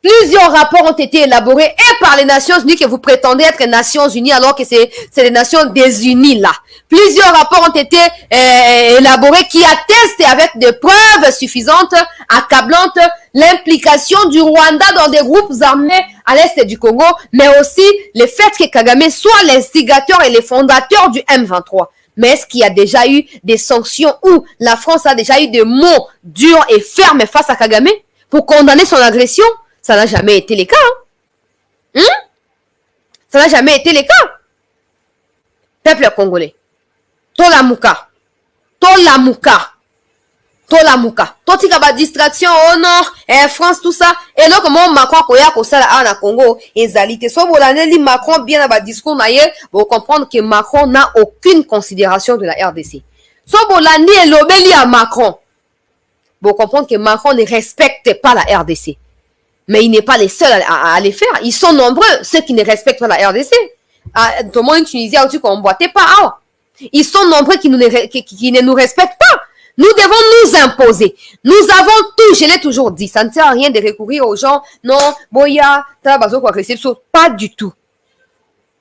Plusieurs rapports ont été élaborés et par les Nations Unies que vous prétendez être Nations Unies alors que c'est les Nations désunies là. Plusieurs rapports ont été élaborés qui attestent avec des preuves suffisantes, accablantes, l'implication du Rwanda dans des groupes armés à l'est du Congo, mais aussi le fait que Kagame soit l'instigateur et le fondateur du M23. Mais est-ce qu'il y a déjà eu des sanctions où la France a déjà eu des mots durs et fermes face à Kagame pour condamner son agression? Ça n'a jamais été le cas. Hein? Ça n'a jamais été le cas. Peuple congolais. Tolamuka. Tolamuka. Tolamuka. Totika ba distraction, oh non, France, tout ça. Et là, comment Macron koya kosala na Congo, ezalité. So, bolaneli Macron bien à ba discours naïe, vous comprendre que Macron n'a aucune considération de la RDC. So, bolani et l'obéli à Macron. Vous comprendre que Macron ne respecte pas la RDC. Mais il n'est pas les seuls à les faire. Ils sont nombreux, ceux qui ne respectent pas la RDC. Tout le monde en Tunisie a dit qu'on ne boitait pas. Ah. Ils sont nombreux qui ne nous respectent pas. Nous devons nous imposer. Nous avons tout, je l'ai toujours dit. Ça ne sert à rien de recourir aux gens. Non, boya, pas du tout.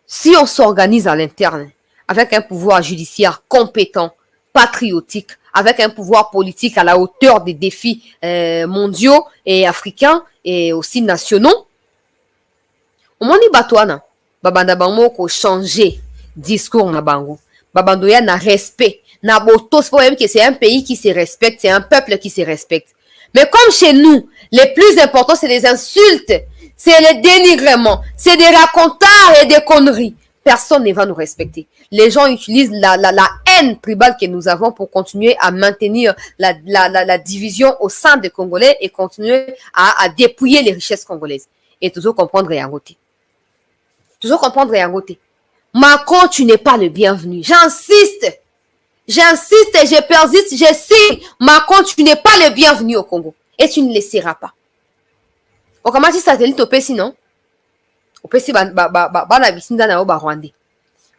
Si on s'organise à l'interne, avec un pouvoir judiciaire compétent, patriotique, avec un pouvoir politique à la hauteur des défis mondiaux et africains et aussi nationaux, on m'a dit batouana, babanda bango ko changer discours na bango, babandoya na respect, na boto, c'est pas même que c'est un pays qui se respecte, c'est un peuple qui se respecte. Mais comme chez nous, les plus importants c'est les insultes, c'est le dénigrement, c'est des racontards et des conneries. Personne ne va nous respecter. Les gens utilisent la haine tribale que nous avons pour continuer à maintenir la division au sein des Congolais et continuer à dépouiller les richesses congolaises. Et toujours comprendre rien côté. Toujours comprendre rien côté. Macron, tu n'es pas le bienvenu. J'insiste. J'insiste et je persiste. Je sais, Macron, tu n'es pas le bienvenu au Congo. Et tu ne le seras pas. On commence satellite au PC, non?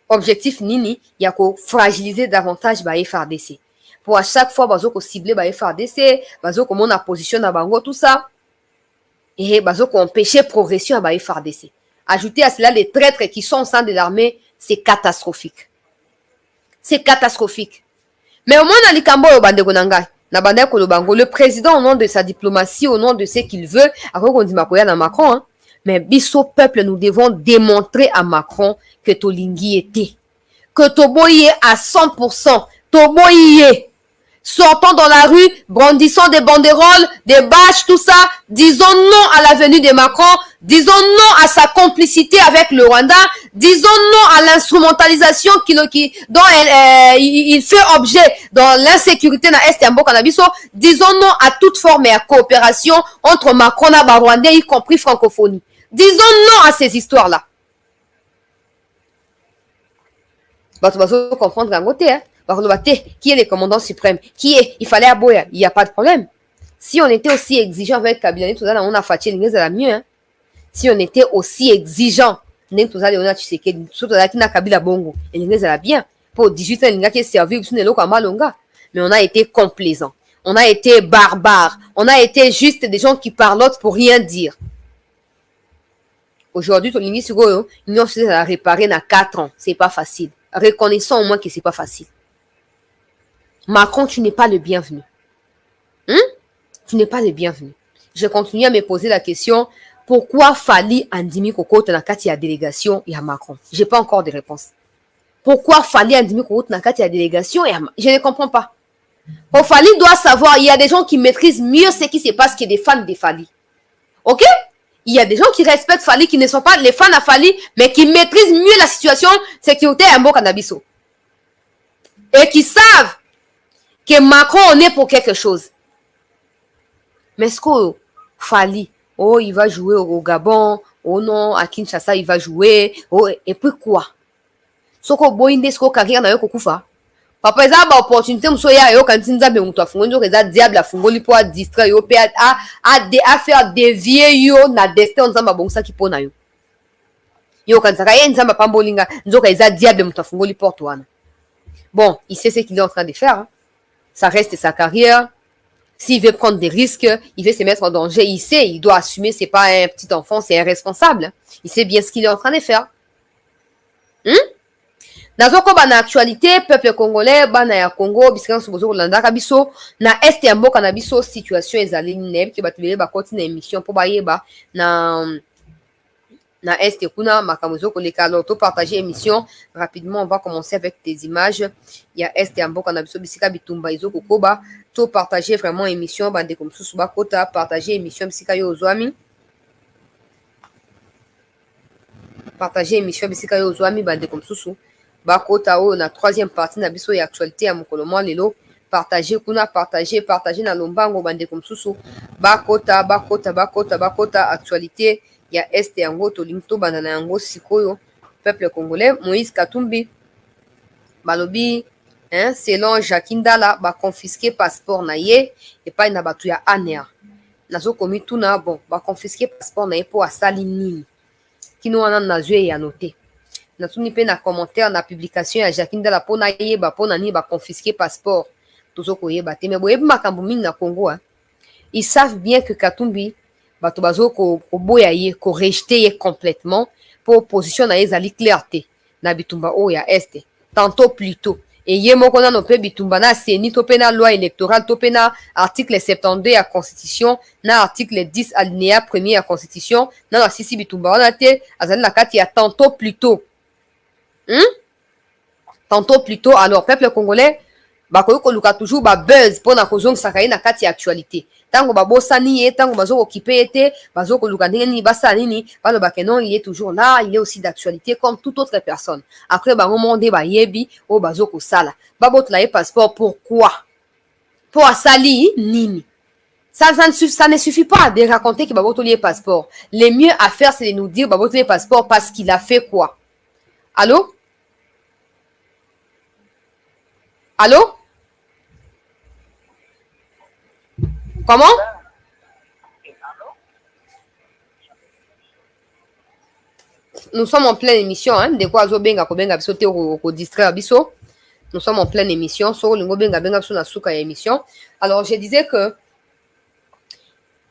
Objectif nini, il y a qu'à fragiliser davantage ba FRDC. Pour à chaque fois, bazo ko cibler ba FRDC, bazo ko mona position na bango tout ça. Et bazo ko empêcher progression à ba FRDC. Ajouter à cela les traîtres qui sont au sein de l'armée, c'est catastrophique. C'est catastrophique. Mais au moins dans les cambo bandeko nangai, na bandeko kolobango, le président au nom de sa diplomatie, au nom de ce qu'il veut, après qu'on dit makoya na Macron, hein. Mais biso peuple, nous devons démontrer à Macron que Tolingi était. Que Toboye à 100%. Toboye. Sortons dans la rue, brandissons des banderoles, des bâches, tout ça. Disons non à la venue de Macron. Disons non à sa complicité avec le Rwanda. Disons non à l'instrumentalisation dont il fait objet dans l'insécurité dans Est et Mboka-Nabiso. Disons non à toute forme et à coopération entre Macron et Rwandais, y compris francophonie. Disons non à ces histoires-là. Tu vas comprendre d'un côté, hein. Qui est le commandant suprême? Qui est? Il fallait aboyer. Il n'y a pas de problème. Si on était aussi exigeant avec Kabila, on a fatigué l'ingénieur de la mieux, hein. Si on était aussi exigeant, on a Tshisekedi, surtout là qui n'a Kabila Bongo, et l'ingénieur de la bien. Pour 18 ans, l'ingénieur qui est servi, mais on a été complaisant. On a été barbare. On a été juste des gens qui parlent pour rien dire. Aujourd'hui, Tolingi Sugo, l'Union a réparé dans 4 ans. C'est pas facile. Reconnaissons au moins que c'est pas facile. Macron, tu n'es pas le bienvenu. Tu n'es pas le bienvenu. Je continue à me poser la question, pourquoi Fally Andimi Kokot na kati ya délégation ya Macron? Je n'ai pas encore de réponse. Pourquoi Fally Andimi Kokot na kati ya délégation ya Macron? Je ne comprends pas. Fally doit savoir, il y a des gens qui maîtrisent mieux ce qui se passe que des fans de Fally. Ok? Il y a des gens qui respectent Fally, qui ne sont pas les fans à Fally, mais qui maîtrisent mieux la situation sécurité à Mbo Cannabiso. Et qui savent que Macron en est pour quelque chose. Mais est-ce que Fally, oh, il va jouer au Gabon, oh non, à Kinshasa, il va jouer, oh, et puis quoi? Soko boinde, soko carrière na yo kokufa. Papa, ça ba opportunité, mso ya yo kantinza be mutu afungo, njo keza diable afungoli po a distraire yo, pe a faire dévier yo na destin nzamba bongsa ki po na yo. Yo kanzaka, ye nzamba pambolinga, njo keza diable mutu afungoli porte wana. Bon, il sait ce qu'il est en train de faire. Hein. Ça reste sa carrière. S'il veut prendre des risques, il veut se mettre en danger, il sait, il doit assumer, c'est pas un petit enfant, c'est un responsable. Il sait bien ce qu'il est en train de faire. Nazoko bana actualité, peuple congolais, bana ya Congo, bisika sobozo kolanda kabiso, na este ya mboka na biso, situation ezali neb, ke batubele ba koti na émission po bayeba na este kuna makamozo koleka. Alors to partager émission rapidement, on va commencer avec des images. Il y a este ya mboka na biso bisika bitumba izo kokoba. To partager vraiment émission bande comme sous ba kota partager émission bisika yo ozwami. Partager émission bisika yo ozwami bande comme sous ba kota o na troisième partie na biso ya actualité ya mokolo mwa lelo. Partager kuna partager na lombango bande comme sous ba kota actualité ya este yango tolimto banda na yango sikoyo peuple congolais. Moïse Katumbi balobi selon Jacques Ndala ba confisquer passeport na ye et pas na batu ya ANEA nazo komi tuna bon ba confisquer passeport na ye po asali nini kino wana nazwe ya noté na tuni pe na commentaire na publication ya Jacques Ndala po na ye ba po na ni ba confisquer passeport tozo koyeba te mais boye makambo mingi na Congo ils savent bien que Katumbi bato bazo ko boya ye ko rejeter ye complètement pour position na ezali clarté na bitumba o ya este tantôt plus tôt et ye moko na no pe bitumba na seni to pe na loi électorale to pe na article 72 ya constitution na article 10 alinéa 1er ya constitution na sisi bitumba wana te azali na kati ya tantôt plus tôt tantôt plus tôt. Alors peuple congolais bakoki koluka toujours ba buzz pona kozongisa kai na kati ya actualité tango babosani ye tango bazo occupé ete bazo koluka ndenge nini basala nini baloba ke non il est toujours là, il est aussi d'actualité comme toute autre personne. Après bango monde ba yebi o bazo kosala babotla ye passeport. Pourquoi? Pour asali nini? Ça ne suffit pas de raconter que babotla ye passeport. Le mieux à faire c'est de nous dire babotla ye passeport parce qu'il a fait quoi? Allô? Allô? Comment? Nous sommes en pleine émission, hein? De quoi benga ko benga biso te ko distraire biso. Nous sommes en pleine émission, so lingo benga biso na suka ya émission. Alors je disais que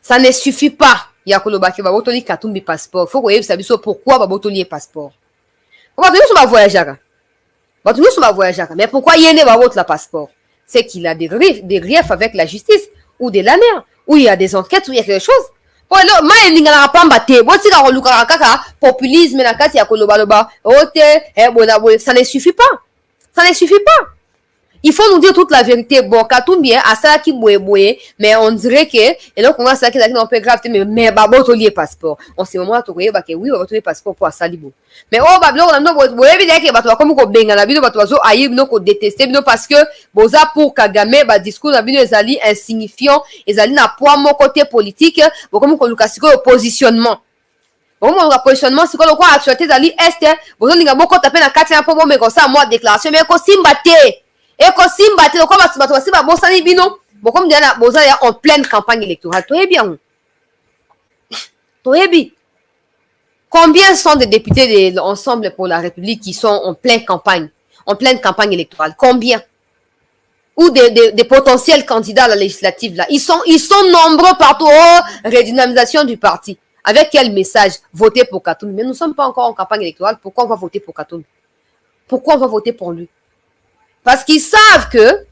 ça ne suffit pas. Ya koloba ke babotoli Katumbi passeport. Faut ko yebisa biso pourquoi babotoli passeport. On va venir sur ma voyageur. Mais pourquoi yene babot la passeport? C'est qu'il a des griefs avec la justice ou de l'ANER, où il y a des enquêtes, où il y a quelque chose. Populisme, ça ne suffit pas. Ça ne suffit pas. Il faut nous dire toute la vérité. Bon, Katumbi, à ça qui boye, mais on dirait que, et donc on va ça qui est un peu grave, mais babot lié passeport. En ce moment, tu vois, que oui, babot lié passeport pour Salibo. Mais oh, bablo, on a non, vous voyez bien que bato comme ko benga na bino bato bazo ayi bino ko détester bino parce que boza pour Kagame ba discours na bino ezali insignifiant, ezali na poids mon côté politique, bo comme ko lukasiko positionnement. Bon, mon positionnement, c'est quoi actualité ezali est, bozo ninga boko taper na kati na po mo me ça moi déclaration mais ko simbate. Et ko simbate ko bato basimba bosani bino, bo comme diana boza ya en pleine campagne électorale. Toi bien. Toi bien. Combien sont des députés de l'Ensemble pour la République qui sont en pleine campagne électorale? Combien? Ou des potentiels candidats à la législative là? Ils sont nombreux partout. Oh, redynamisation du parti. Avec quel message? Voter pour Katumbi. Mais nous ne sommes pas encore en campagne électorale. Pourquoi on va voter pour Katumbi? Pourquoi on va voter pour lui? Parce qu'ils savent que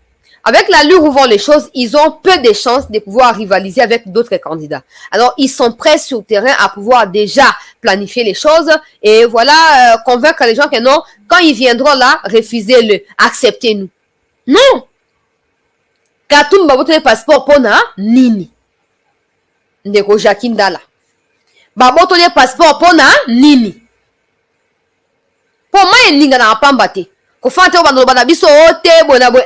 Avec l'allure où vont les choses, ils ont peu de chances de pouvoir rivaliser avec d'autres candidats. Alors, ils sont prêts sur le terrain à pouvoir déjà planifier les choses et voilà, convaincre les gens que non, quand ils viendront là, refusez-le, acceptez-nous. Non! Katumba votre passeport pona nini. Ndeko Jacques Ndala. Baboto le passeport pona nini. Po maye ninga na pamba te. Ko fante o bando bana biso ote bona boy.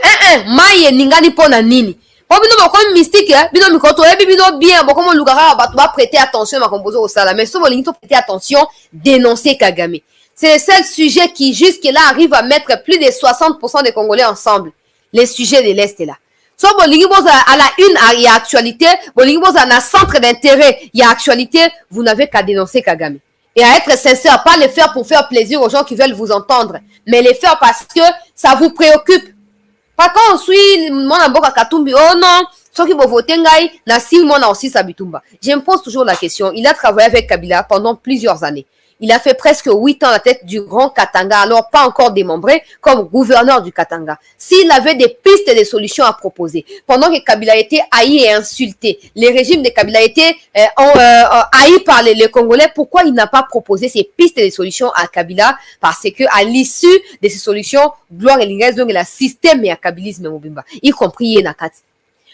Maye ninga ni pona nini. Po bino bako mystique bino mikoto ebi bino bien bako mo lugara ba ba prêter attention ma composer au sala mais so bolingi to prêter attention dénoncer Kagame. C'est le seul sujet qui jusque là arrive à mettre plus de 60% des Congolais ensemble. Les sujets de l'Est est là. So bolingi boza à la une il y a actualité, bolingi boza na centre d'intérêt, il y a actualité, vous n'avez qu'à dénoncer Kagame. Et à être sincère, pas les faire pour faire plaisir aux gens qui veulent vous entendre, mais les faire parce que ça vous préoccupe. Pas quand on suit mon amboka Katumbi, oh non, ceux qui vont voter ngai, na 6 mois na aussi Sabitumba. Je me pose toujours la question, il a travaillé avec Kabila pendant plusieurs années. Il a fait presque 8 ans à la tête du Grand Katanga, alors pas encore démembré, comme gouverneur du Katanga. S'il avait des pistes et des solutions à proposer, pendant que Kabila était haï et insulté, les régimes de Kabila étaient haïs par les Congolais, pourquoi il n'a pas proposé ces pistes et des solutions à Kabila? Parce que à l'issue de ces solutions, gloire et l'ingès, donc la système et à Kabilisme Mobimba, y compris Yenakati.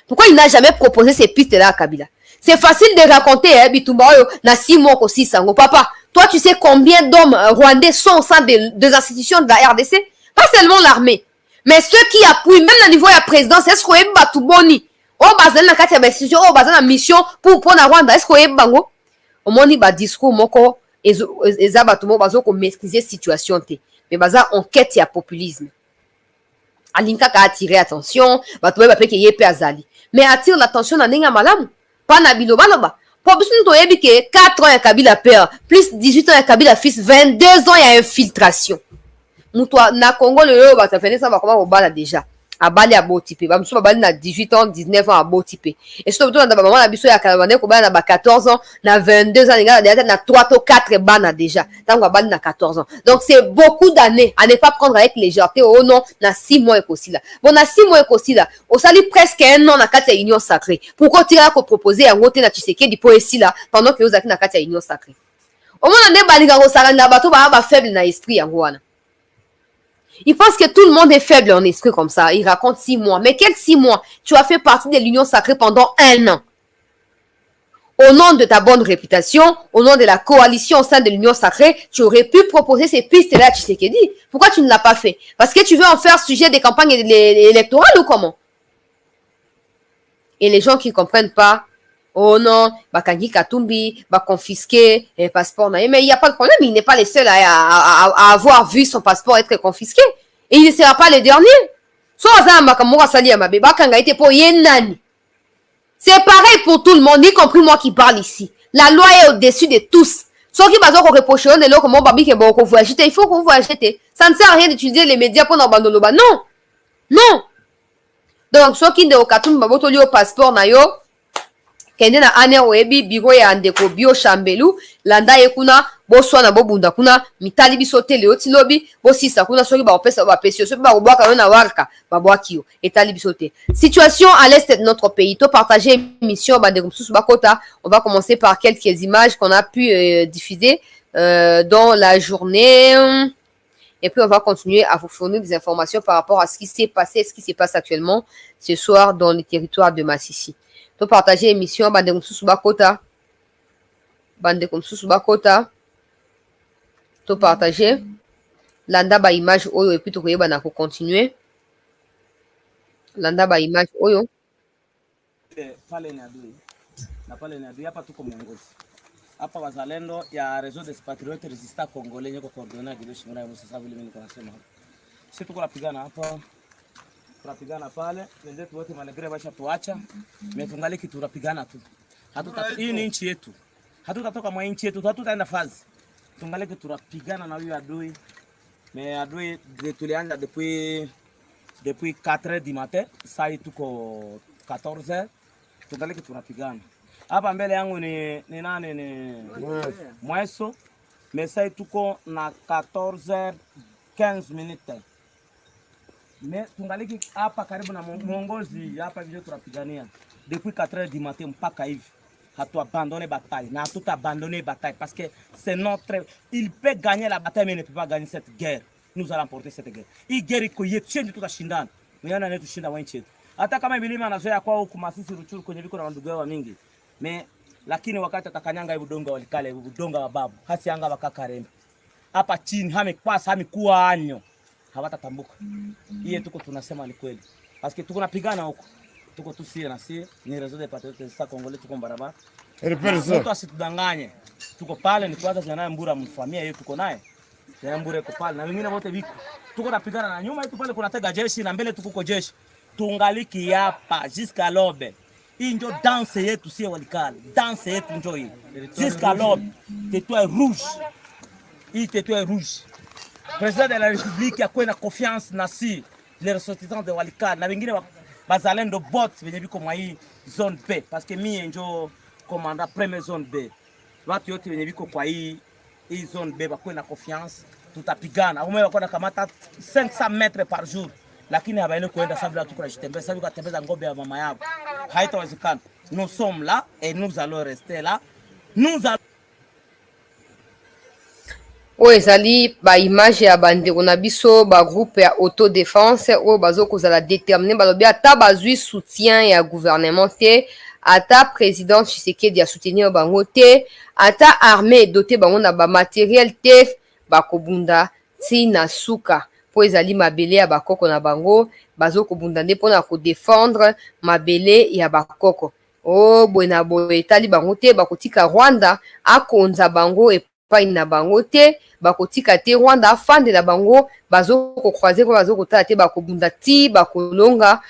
Pourquoi il n'a jamais proposé ces pistes-là à Kabila? C'est facile de raconter, Bitumba, na 6 mois aussi, Sango. Papa, toi, tu sais combien d'hommes rwandais sont au sein des institutions de la RDC? Pas seulement l'armée. Mais ceux qui appuient, même au niveau de la présidence, est-ce qu'on est Batuboni? Oh, bazal na kati ya institution, oh, bazal na mission pour la Rwanda, est-ce qu'on est bango? Au moins, il discours, moko, eza batumo, bazo ko maîtriser situation te. Mais bazal enquête ya populisme. Alinka ka attirer attention, batumo ba peke yepe azali. Mais attire l'attention na nenga malamu. Pas na biloba loba. Pour que 4 ans il y a Kabila père, plus 18 ans il y a Kabila fils, 22 ans il y a infiltration. Moutoua na Congo le ba ça fait ça va comment au bala déjà. A bali a beau type. Ba moussa ba bali na 18 ans, 19 ans a beau type. Et surtout na ba maman na biso ya kalabane ko bala na 14 ans, na 22 ans les gars déjà na 3 ou 4 bana déjà. Tant ba bali na 14 ans. Donc c'est beaucoup d'années à ne pas prendre avec légèreté. Oh non, na 6 mois et aussi là. Bon na 6 mois et aussi là. Au sali presque un an na kati ya union sacrée. Pourquoi tu as proposé en ngote na Tshisekedi pour ici là pendant que vous êtes na kati ya union sacrée. Au moins on est balinga ko sala na bato ba faible na esprit yango wana. Il pense que tout le monde est faible en esprit comme ça. Il raconte 6 mois. Mais quels 6 mois? Tu as fait partie de l'Union sacrée pendant 1 an. Au nom de ta bonne réputation, au nom de la coalition au sein de l'Union sacrée, tu aurais pu proposer ces pistes-là à Tshisekedi. Pourquoi tu ne l'as pas fait? Parce que tu veux en faire sujet des campagnes électorales ou comment? Et les gens qui ne comprennent pas, oh non, Bakangi Katumbi, va confisquer les passeports. Mais il n'y a pas de problème, il n'est pas le seul à avoir vu son passeport être confisqué. Et il ne sera pas le dernier. C'est pareil pour tout le monde, y compris moi qui parle ici. La loi est au-dessus de tous. Ceux qui basent qu'on reproche, comment babi que bon qu'on vous agite, il faut qu'on vous agite. Ça ne sert à rien d'utiliser les médias pour n'abandonner. Non, non. Donc ceux qui ne Katumbi baboto lié au passeport na yo. Kende na ane oebi bigo ya ndeko bio shambelu landa ekuna boswa na bobunda kuna mitali biso tele oti lobi bosisa kuna soki ba opesa ba pesio soki ba obwaka na warka ba bwakio etali biso te. Situation à l'est de notre pays. To partager émission bande comme sous bakota. On va commencer par quelques images qu'on a pu diffuser dans la journée. Et puis on va continuer à vous fournir des informations par rapport à ce qui s'est passé, ce qui se passe actuellement ce soir dans le territoire de Massissi. To partager émission bande comme sous bakota. Bande comme sous bakota. To partager landa ba image oyo et puis to koyeba na ko continuer. Landa ba image oyo. Pale ni adui. Na pale ni adui hapa tuko Mongozi. Hapa wazalendo ya réseau des patriotes résistants congolais nyoko coordonner Gido Shimura Musa sababu mimi niko nasema hapa. Sisi tuko napigana hapa. Tunapigana pale, wenzetu wote malegre basha tuacha, metungali kitu tunapigana tu. Hii ni nchi yetu. Hatutatoka mwa nchi yetu, hatutaenda fazi. Tungali kitu tunapigana na huyu adui. Mais adui tulianza depuis 4h du matin, saa tuko 14h. Tungali kitu tunapigana. Hapa mbele yangu ni nani ni Mweso. Mais saa tuko na 14h15 minutes. Me tungaliki hapa karibu na mwongozi hapa vile tunapigania depuis 4h du matin mpaka hivi. Hatu abandonné bataille, na tout abandonné bataille parce que c'est notre, il peut gagner la bataille mais il ne peut pas gagner cette guerre. Nous allons porter cette guerre. Hii guerre iko yetu, sisi tutashindana. Mwenyewe na tushinda wa nchi yetu. Hata kama milima anazoea kwao kumasisi Ruchuru kwenye viko na ndugu wao mingi. Lakini wakati atakanyanga hivi udongo walikale, udongo wa babu, hasi anga wakakarembe. Hapa chini hamekwasa hamekuwa anyo. Hawatatambuka. Hiyo tuko tunasema ni kweli. Parce que tuko napigana huko. Tuko tusie na sie ni réseau des patriotes sa Congolais tuko barabara. Mtu asitudanganye. Tuko pale ni kwanza tunaye Mbura mfamia yetu tuko naye. Na Mbura iko pale na wengine wote viko. Tuko napigana na nyuma yetu pale kuna tega jeshi na mbele tuko jeshi. Tungaliki hapa jusqu'à l'aube. Hii ndio danse yetu sie walikale. Danse yetu ndio hii. Jusqu'à l'aube. Tétoile rouge. Hii tétoile rouge. Président de la République a na confiance na si les ressortissants de Walikale na wengine bazalendo bot venye biko mwa hii zone B parce que mimi ndio commandant première zone B. Watu yote venye biko kwa hii zone B bakwe na confiance tutapigana. Umewe wako na kamata 500 mètres par jour. Lakini habaene kuenda sababu tuko na jitembea sababu katembeza ngombe ya mama yao. Haitawezekana. Nous sommes là et nous allons rester là. Nous allons oyo ezali baimage ya bandeko na biso bagroupe ya autodéfense oyo bazokozala déterminé balobi ata bazwi soutien ya gouvernement te ata président Tshisekedi ya soutenir bango te ata armée doté bango na bamateriel te bakobunda ntina suka po ezali mabele ya bakoko na bango bazokobunda nde mpona kodéfendre mabele ya bakoko o boye na boye etali bango te bakotika Rwanda akonza bango epai na bango te bakotika te Rwanda afandela bango bazokokroise po bazokotala te bakobunda ti bakolonga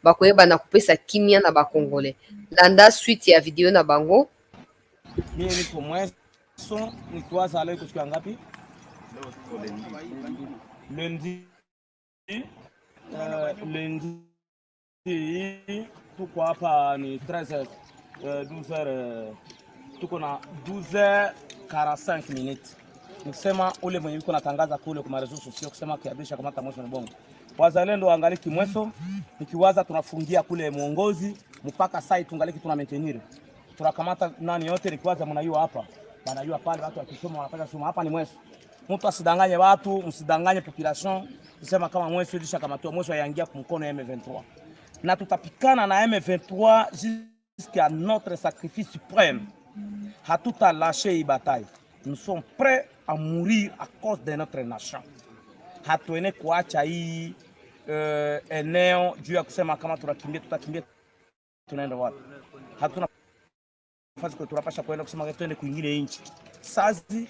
bakoyeba na kopesa kimia na bakongole landa suite ya video na bango. Mimi niko mweso nikiwaza leo kusikia ngapi? Lundi tuko hapa ni 13h 12h tuko na 12h45 minutes. Nikisema ule mwenye yuko natangaza kule kwa marezo sio kusema kiabisha kama tamosho na bongo. Wazalendo waangaliki mweso nikiwaza tunafungia kule muongozi mpaka sai tungaliki tuna maintenir. Tunakamata nani yote nikiwaza mnayua hapa. Wanayua pale watu wakisoma wanapata soma hapa ni mweso. Mtu asidanganye watu, msidanganye population. Kusema kama mweso ilisha kama tu mweso yaingia kwa mkono ya M23. Na tutapikana na M23 jusqu'à notre sacrifice suprême. Hatuta lâcher hii bataille. Nous sommes prêts à mourir à cause de notre nation. Hatuene kuacha hii eneo juu ya kusema kama tutakimbia tunaenda wapi. Hatuna nafasi kwa tunapasha kwenda kusema twende kwingine nchi. Sazi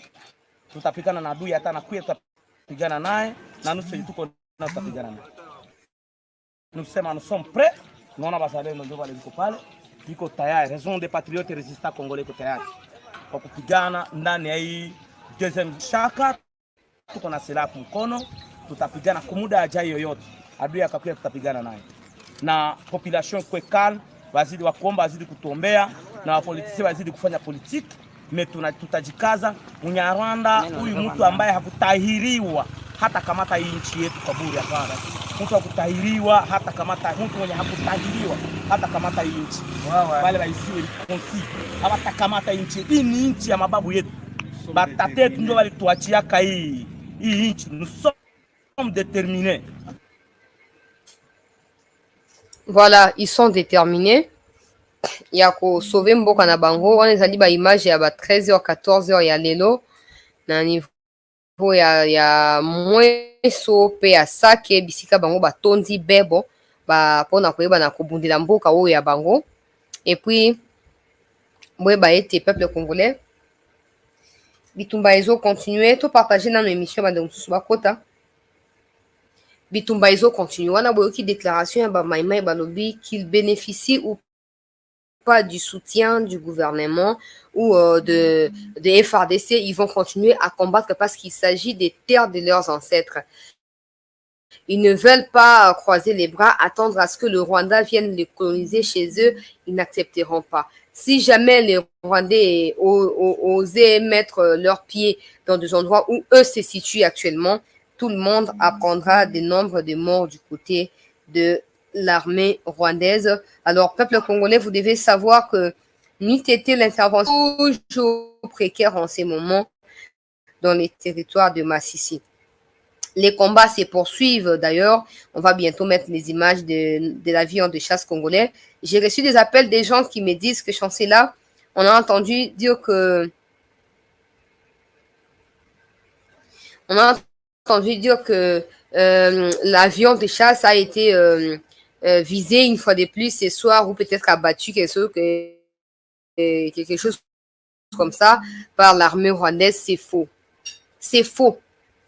tutapigana na adui hata na kuya tutapigana naye na nusu tuko na tutapigana naye. Nous sommes prêts. Naona bazalendo ndio wale liko pale. Iko tayari. Raison des patriotes résistants congolais iko tayari. Kwa kupigana ndani ya hii deuxième shaka tuko na silaha mkono tutapigana kwa muda ajayo yoyote adui akakuja tutapigana naye na population kwa calme wazidi wakuomba wazidi kutuombea na wapolitisi wazidi kufanya politiki tutajikaza Munyarwanda huyu mtu ambaye hakutahiriwa hata kamata hii nchi yetu kwa bure hapana mtu hakutahiriwa hata kamata mtu mwenye hakutahiriwa hata kamata hii nchi wale waisiwe konsi hata kamata nchi hii ni nchi ya mababu yetu batate ndio walituachiaka hii nchi nous sommes déterminés. Voilà, ils sont déterminés. Ya ko sauver mboka na bango wana ezali ba image ya ba 13h 14h ya lelo na niveau ya mweso pe ya sake bisika bango batondi bebo ba pona koyeba na kobundela mboka oyo ya bango et puis boye ba ete peuple congolais bitumba ezo continuer to partager na émission ba donc suba kota bitumba ezo continuer wana boyo ki déclaration ya ba maimai balobi qu'il bénéficie ou pas du soutien du gouvernement ou de FARDC, ils vont continuer à combattre parce qu'il s'agit des terres de leurs ancêtres. Ils ne veulent pas croiser les bras, attendre à ce que le Rwanda vienne les coloniser chez eux, ils n'accepteront pas. Si jamais les Rwandais osaient mettre leurs pieds dans des endroits où eux se situent actuellement, tout le monde apprendra des nombres de morts du côté de l'armée rwandaise. Alors, peuple congolais, vous devez savoir que n'eût été l'intervention toujours précaire en ces moments dans les territoires de Massissi. Les combats se poursuivent d'ailleurs. On va bientôt mettre les images de l'avion de chasse congolais. J'ai reçu des appels des gens qui me disent que Chancela, on a entendu dire que l'avion de chasse a été visé une fois de plus ce soir ou peut-être abattu quelque chose comme ça par l'armée rwandaise. C'est faux. C'est faux.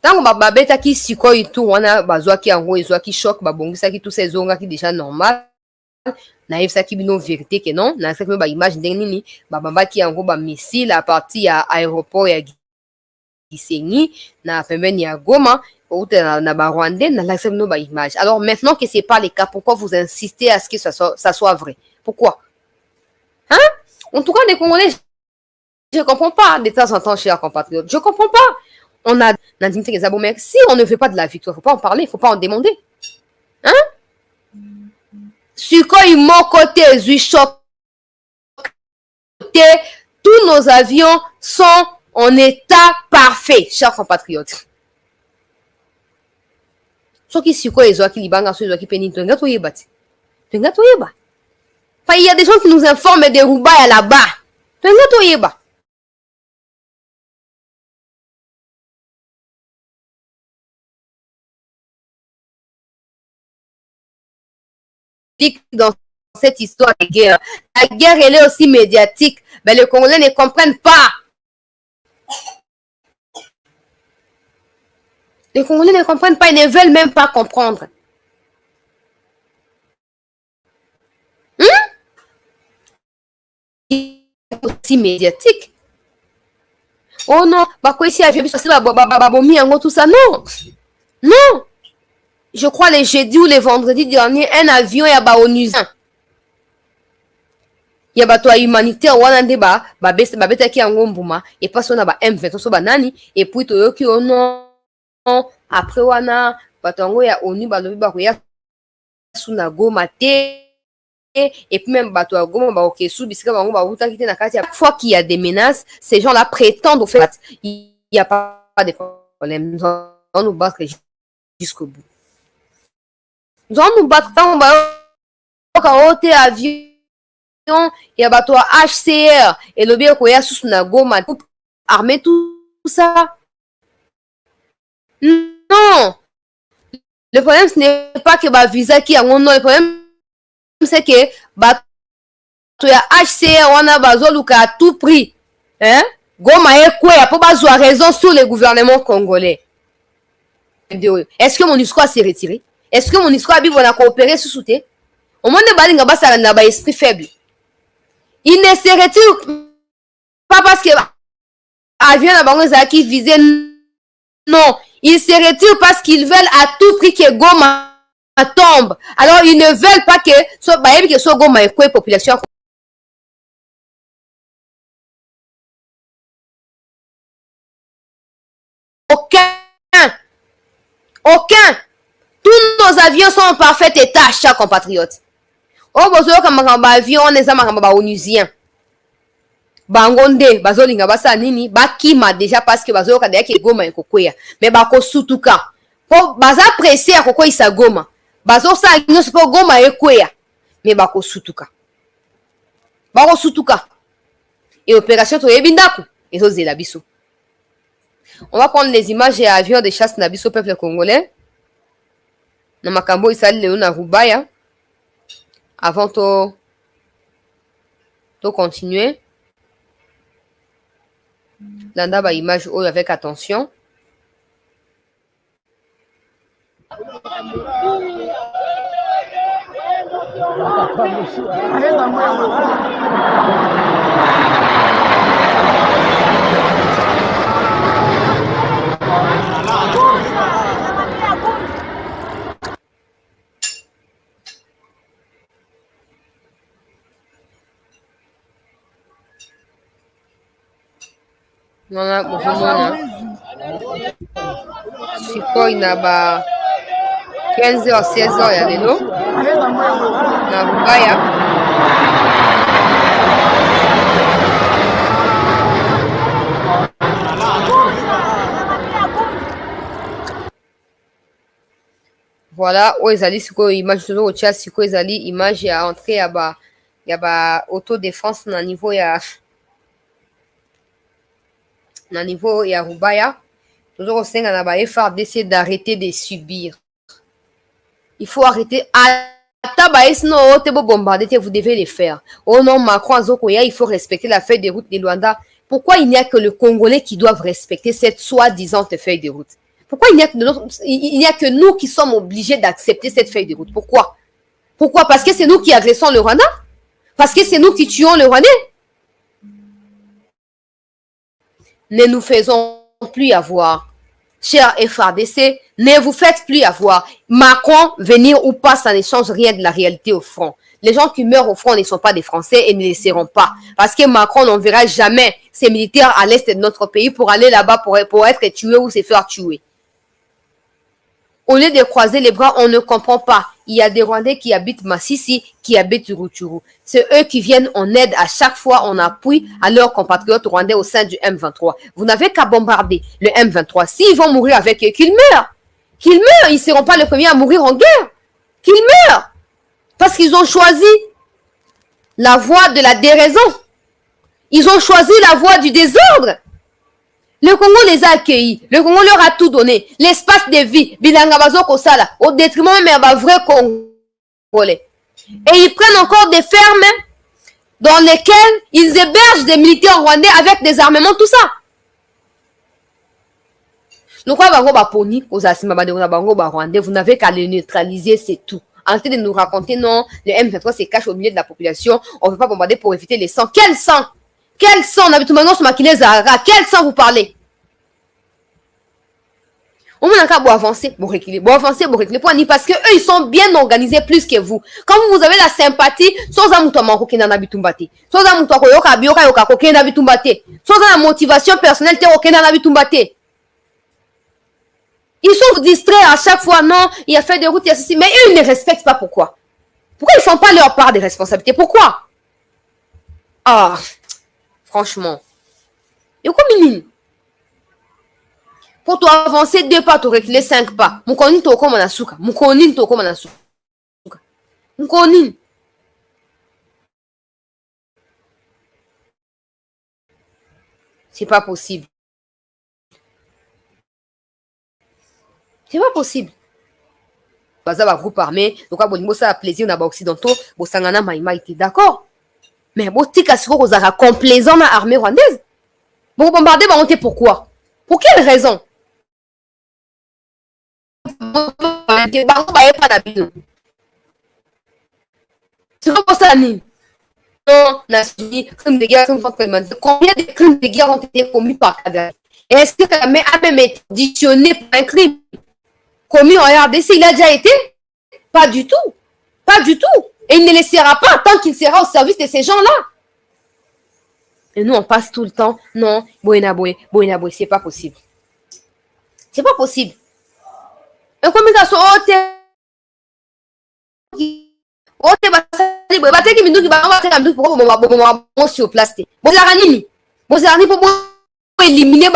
Tant que babetaki sikoyi tu wana bazwaki yango ezwaki choc babongisaki tout ces ezongaki déjà normal nayebisaki bino vérité que non nasaki ba image ndenge nini babambaki yango ba missile à partir ya aéroport ya Gisenyi na pembeni ya Goma outa na ba Rwandais nalakisaki bino ba image. Alors maintenant que c'est pas le cas, pourquoi vous insistez à ce que ça soit vrai? Pourquoi? Hein? En tout cas les Congolais, je comprends pas de temps en temps, chers compatriotes, je comprends pas. On a Nadine Tegezabo, mais si on ne veut pas de la victoire, il ne faut pas en parler, il ne faut pas en demander. Hein? Sukhoi Mokote Zuichok, tous nos avions sont en état parfait, chers compatriotes. Soki Sukhoi Ezwaki Libanga, Ezwaki Penny, Tenga Toyeba. Tenga Toyeba. Enfin, il y a des gens qui nous informent des Roubaï là-bas. Tenga Toyeba. Dans cette histoire de guerre. La guerre, elle est aussi médiatique. Mais les Congolais ne comprennent pas. Les Congolais ne comprennent pas, ils ne veulent même pas comprendre. C'est aussi médiatique. Oh non, quoi ici, tout ça. Non. Non. Je crois les jeudis ou les vendredis derniers, un avion est à onusien. Il y a bateau humanitaire wana nde babetaki yango mbuma et pas on a ba M23 so banani et puis toyoki ono après wana bato yango ya ONU balobi bakoya suna Goma te et puis même bato ya Goma baokesu bisika bango babutaki te na kati ya fois qu'il y a des menaces, ces gens-là prétendent au fait il y a pas de problème, nous allons nous battre jusqu'au bout. Nous allons nous battre tant on va avion il y a bateau HCR et le bien qu'on y a sous na Goma armée tout ça. Non, le problème ce n'est pas que ba visa qui a non, le problème c'est que bateau ya HCR on a besoin luka à tout prix, hein? Goma est quoi? Il faut pas avoir raison sur le gouvernement congolais. Est-ce que mon histoire s'est retiré? Est-ce que mon histoire a coopéré sous soutien? Au moins de balinga basa na ba esprit faible. Il ne se retire pas parce que avion na bango qui visait. Non, ils se retirent parce qu'ils veulent à tout prix que Goma tombe. Alors ils ne veulent pas que ce Goma ait quoi population. Aucun. Tous nos avions sont en parfait état, chers compatriotes. Oh, bozo kama avion on les a makamba onusien. Bangonde bazolinga basa nini bakima déjà parce que bazoka de yake Goma ekokwea mais bako sutuka po baza pressé ya kokwea isa Goma bazo sa nyonso po Goma ekwea mais bako sutuka et opération toyebi ndaku ezozela biso. On va prendre les images et avions de chasse na biso peuple congolais na makambo isali leo na Rubaya avant to continuer. Landa ba image oyo avec attention. Voilà, bonjour. Sikoyo na ba 15h 16h ya lelo na Rubaya. Voilà, oyo ezali sikoyo image tozokotia sikoyo ezali image ya entrée ya ba autodéfense na niveau ya Rubaya. Tozokosenga na ba FARDC d'arrêter de subir. Il faut arrêter. Ata ba esino ote bo bombarder, vous devez les faire. Oh non, Macron azokoya, il faut respecter la feuille de route de Luanda. Pourquoi il n'y a que le Congolais qui doivent respecter cette soi-disant feuille de route? Pourquoi il n'y a que nous qui sommes obligés d'accepter cette feuille de route? Pourquoi? Pourquoi? Parce que c'est nous qui agressons le Rwanda? Parce que c'est nous qui tuons le Rwandais? Ne nous faisons plus avoir. Cher FARDC, ne vous faites plus avoir. Macron, venir ou pas, ça ne change rien de la réalité au front. Les gens qui meurent au front ne sont pas des Français et ne le seront pas. Parce que Macron n'enverra jamais ses militaires à l'est de notre pays pour aller là-bas pour être tués ou se faire tuer. Au lieu de croiser les bras, on ne comprend pas. Il y a des Rwandais qui habitent Massissi, qui habitent Rutshuru. C'est eux qui viennent en aide à chaque fois en appui à leurs compatriotes rwandais au sein du M23. Vous n'avez qu'à bombarder le M23. S'ils vont mourir avec eux, qu'ils meurent. Qu'ils meurent. Ils ne seront pas les premiers à mourir en guerre. Qu'ils meurent. Parce qu'ils ont choisi la voie de la déraison. Ils ont choisi la voie du désordre. Le Congo les a accueillis. Le Congo leur a tout donné. L'espace de vie. Bilanga Bazoko Sala. Au détriment même d'un vrai Congolais. Et ils prennent encore des fermes dans lesquelles ils hébergent des militaires rwandais avec des armements, tout ça. Donc, vous n'avez qu'à les neutraliser, c'est tout. Arrêtez de nous raconter, non, le M23 se cache au milieu de la population. On ne veut pas bombarder pour éviter les sangs. Quel sang? Quel sang? On a vu tout maintenant sur Makile Zahara. Quel sang vous parlez? On n'a qu'à avancer, pour reculer. Bon avancer, pour reculer. Parce que eux, ils sont bien organisés plus que vous. Quand vous avez la sympathie, sans la motivation personnelle, ils sont distraits à chaque fois. Non, il a fait des routes, il y a ceci. Mais eux, ils ne respectent pas. Pourquoi? Pourquoi ils ne font pas leur part des responsabilités? Pourquoi? Ah, franchement. Et comme pour toi avancer 2 pas, tu reculer 5 pas. Moukonin toko manasuka. Moukonin toko manasuka. Moukonin. C'est pas possible. C'est pas possible. Baza ba groupe armé, donc à bolingo ça a plaisir na ba occidentaux, bo sangana maïmaï, t'es d'accord? Mais bo tika siko kozara complaisant na armée rwandaise. Bon bombarder ba honte pourquoi? Pour quelle raison? Combien de crimes de guerre ont été commis par Kadhafi? Est-ce que Kagame a même été auditionné pour un crime commis en RDC? Il a déjà été? Pas du tout. Pas du tout. Et il ne le sera pas tant qu'il sera au service de ces gens-là. Et nous, on passe tout le temps. Non, Boenaboé, c'est pas possible. C'est pas possible. Et comme ça, sur place. Éliminer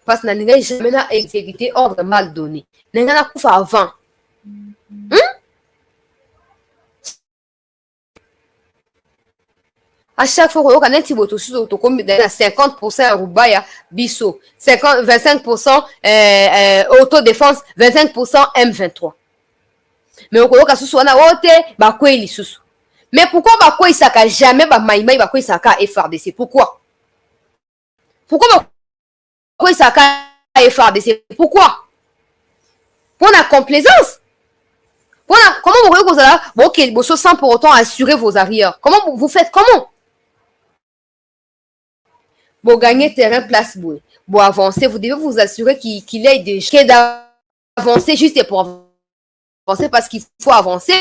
parce que n'a jamais exécuté ordre mal donné. N'a pas avant. À chaque fois, on a 50% Rubaya, Bisso, 25% autodéfense, 25% M23. Mais on a sous mais pourquoi Bakwe Isaka jamais Maïmaï Bakwe Isaka FARDC? Pourquoi? Pourquoi Bakwe Isaka FARDC? Pourquoi? Pour la complaisance. Comment vous voyez que vous allez bon, sans pour autant assurer vos arrières? Comment vous faites? Comment? Bon, gagner terrain, place, bon avancer, vous devez vous assurer qu'il ait des choses d'avancer juste pour avancer parce qu'il faut avancer.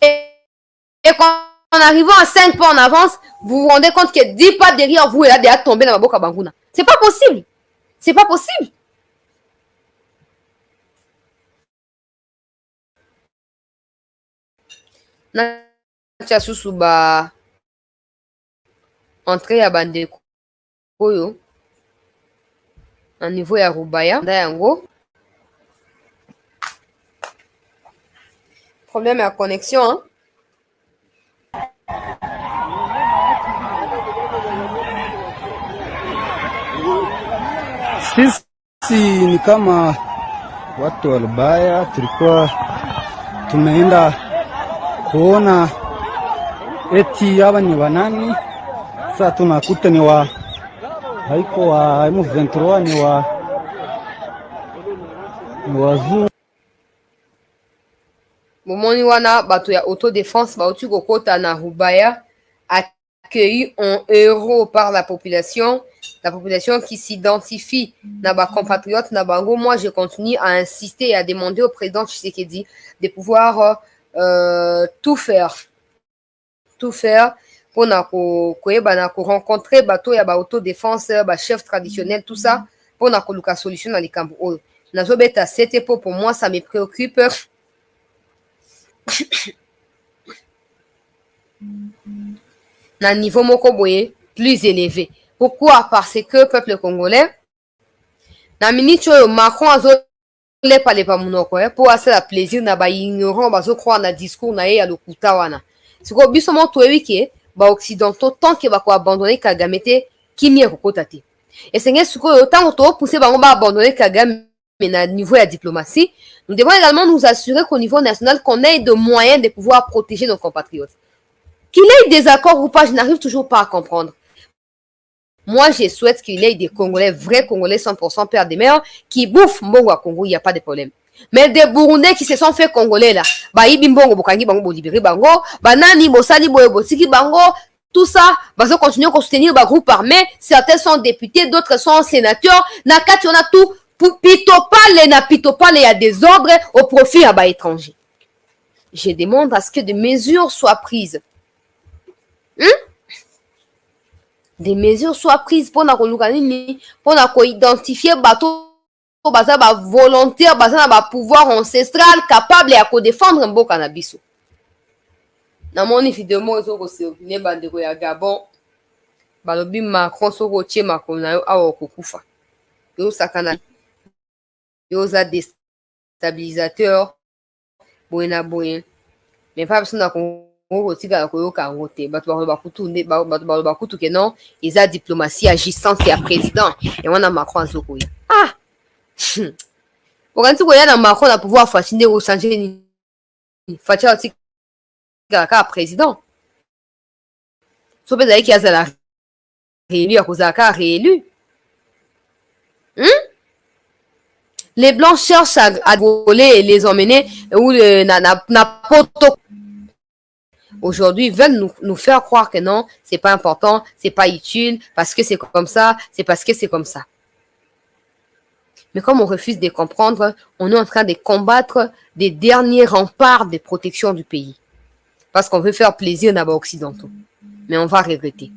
Et quand arrivant à 5 pas en avance, vous vous rendez compte que 10 pas derrière vous, et là, déjà tombé dans la boca banguna. C'est pas possible. C'est pas possible. Na susu ba entrée ya bandeko oyo na niveau ya Rubaya nda yango problème ya connexion hein? Sisi ni kama watu wa Rubaya tulikuwa tumeenda kuona eti hawa ni wanani. Sasa tunakuta ni wa haiko wa M23 ni wazungu. Momoni wana bato ya autodéfense bauti kokota na Rubaya accueilli en héros par la population qui s'identifie na ba compatriotes na bango. Moi je continue à insister et à demander au président Tshisekedi de pouvoir tout faire pour rencontrer bateau ya ba autodéfense ba chef traditionnel tout ça pour na koluka solution na likambo oyo nazobeta sete pour moi ça me préoccupe na niveau moko boye plus élevé. Pourquoi? Parce que peuple congolais na minute oyo Macron azolepa munoko pour asala plaisir na ba ignorant bazokroire na discours na ye ya lokuta wana. Siko biso mo toyebi ke ba occidentaux tant que bako abandonner Kagame te kimia kokota te. Et c'est sikoyo tant to pousser bango ba abandonner Kagame na niveau ya diplomatie, nous devons également nous assurer qu'au niveau national qu'on ait de moyens de pouvoir protéger nos compatriotes. Qu'il ait des accords ou pas, je n'arrive toujours pas à comprendre. Moi, je souhaite qu'il y ait des Congolais, vrais Congolais 100% père des mères, qui bouffent Mbongo à Congo, il n'y a pas de problème. Mais des Burundais qui se sont fait Congolais là, bah ibi Mbongo, Bokangi Bango, Bolibiri Bango, bah nani, Bosali, Boyobosiki Bango, tout ça, bah ils continuent à soutenir le groupe armé, certains sont députés, d'autres sont sénateurs, Nakati, on a tout, pitopale, il y a des ordres au profit à bas étrangers. Je demande à ce que des mesures soient prises. Des mesures soient prises pour identifier bateau volontaire, pouvoir ancestral capable de défendre un beau cannabis. Dans mon vidéo, je bandeko ya Gabon, balobi Macron soko tie Macron na yo awa kokufa. Yo sakana yo za déstabilisateur boye na boye. Mais pas besoin na Congo tika koyoka yango te. Bato baloba kutu ke non, eza diplomatie agissante ya président. Et wana Macron azokoya. Ah! Okanti koya na Macron na pouvoir fasciner au changer ni. Fatia tika ka président. Sope zali ki azala réélu à cause ka réélu. Les blancs cherchent à voler et les emmener où na poto. Aujourd'hui, ils veulent nous faire croire que non, c'est pas important, c'est pas utile, parce que c'est comme ça, c'est parce que c'est comme ça. Mais comme on refuse de comprendre, on est en train de combattre des derniers remparts de protection du pays. Parce qu'on veut faire plaisir d'abord aux occidentaux. Mais on va regretter.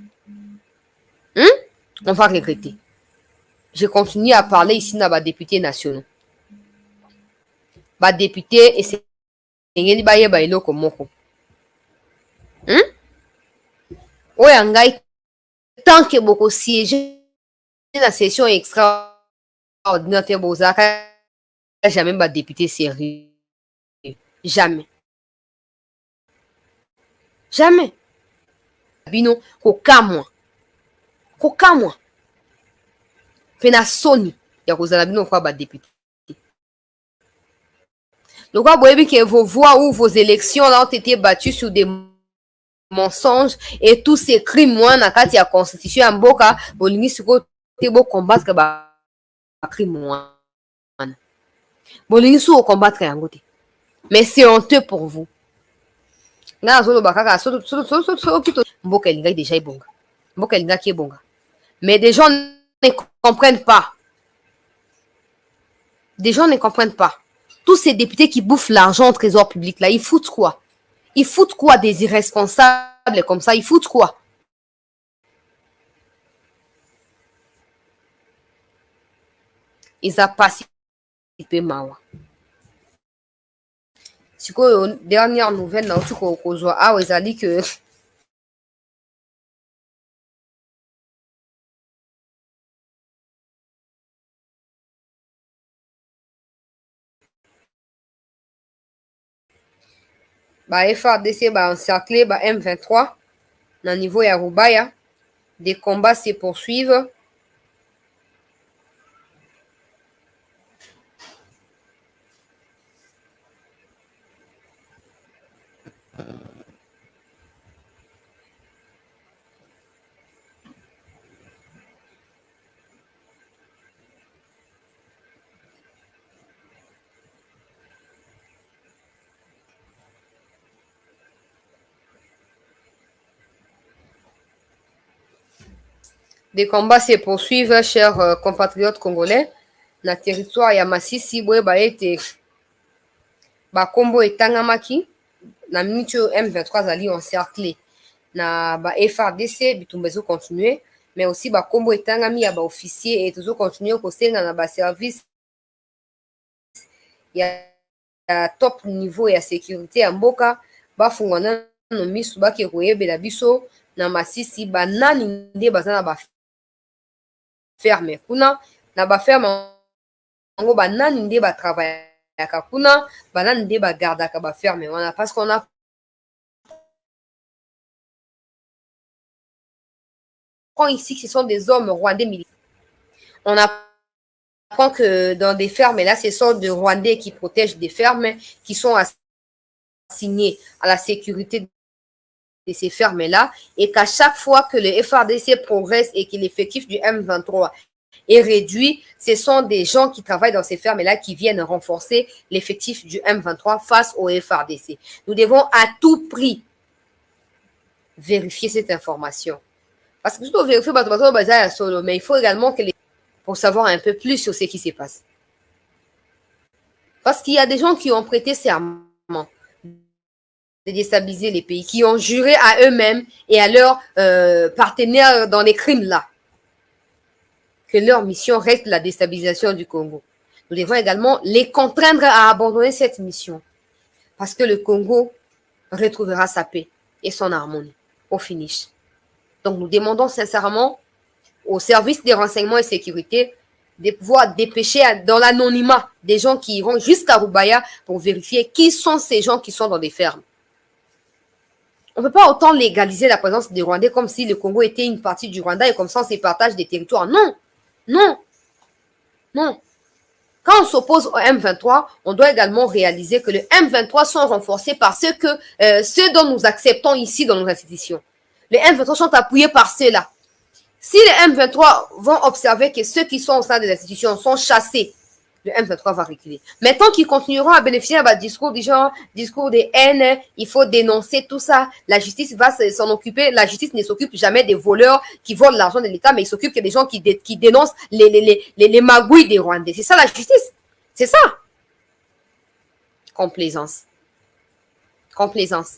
On va regretter. Je continue à parler ici dans les députés nationaux. Les députés, et c'est tant que beaucoup siégé dans la session extraordinaire, jamais pas député sérieux. Jamais. Jamais. Bino, koka moi. Pena soni, ya kozala bino kwa ba député. Donc, vous voyez que vos voix ou vos élections là, ont été battues sur des mensonges et tous ces crimes, moi, na kati ya constitution ya mboka, bolingi siko te bo combattre ba crime moi. Bolingi siko combattre yango te. Mais c'est honteux pour vous. Nga zolo bakaka mboka elinga déjà ebonga. Mboka elinga ki ebonga. Mais des gens ne comprennent pas. Des gens ne comprennent pas. Tous ces députés qui bouffent l'argent au trésor public là, ils foutent quoi? Ils foutent quoi des irresponsables comme ça? Ils foutent quoi? Ils ont participé mawa. Si quoi, dernière nouvelle, là, tu vois, ah, ils ont dit que bah, FARDC bah, encerclé bah, M23 dans le niveau ya Rubaya. Des combats se poursuivent. Des combats se poursuivent, chers compatriotes congolais. Na territoire ya Masisi, boye ba ete ba kombo etangamaki na minute M23 zali encerclé. Na ba FARDC bitumba ezo continuer, mais aussi ba kombo etangami ya ba officier et toujours continuer kosenga na ba service ya top niveau ya sécurité ya mboka bafungwana no misu bake koyebela biso na Masisi banani nde baza na ba ferme kuna na ba ferme ngo banani nde ba travaillaka kuna banani nde ba gardaka ba ferme wana parce qu'on a ici que ce sont des hommes rwandais militaires. On apprend que dans des fermes, et là, ce sont des Rwandais qui protègent des fermes qui sont assignés à la sécurité de ces fermes-là et qu'à chaque fois que le FARDC progresse et que l'effectif du M23 est réduit, ce sont des gens qui travaillent dans ces fermes-là qui viennent renforcer l'effectif du M23 face au FARDC. Nous devons à tout prix vérifier cette information. Parce que tout vérifier, mais il faut également que pour savoir un peu plus sur ce qui se passe. Parce qu'il y a des gens qui ont prêté serment de déstabiliser les pays, qui ont juré à eux-mêmes et à leurs partenaires dans les crimes là que leur mission reste la déstabilisation du Congo. Nous devons également les contraindre à abandonner cette mission parce que le Congo retrouvera sa paix et son harmonie au finish. Donc, nous demandons sincèrement aux services de renseignement et sécurité de pouvoir dépêcher dans l'anonymat des gens qui iront jusqu'à Rubaya pour vérifier qui sont ces gens qui sont dans des fermes. On ne peut pas autant légaliser la présence des Rwandais comme si le Congo était une partie du Rwanda et comme ça on se partage des territoires. Non, non, non. Quand on s'oppose au M23, on doit également réaliser que le M23 sont renforcés par ceux dont nous acceptons ici dans nos institutions. Les M23 sont appuyés par ceux-là. Si les M23 vont observer que ceux qui sont au sein des institutions sont chassés, le M23 va reculer. Mais tant qu'ils continueront à bénéficier d'un discours du genre, discours de haine, il faut dénoncer tout ça, la justice va s'en occuper. La justice ne s'occupe jamais des voleurs qui volent l'argent de l'État, mais il s'occupe que des gens qui dénoncent les magouilles des Rwandais. C'est ça la justice. C'est ça. Complaisance. Complaisance.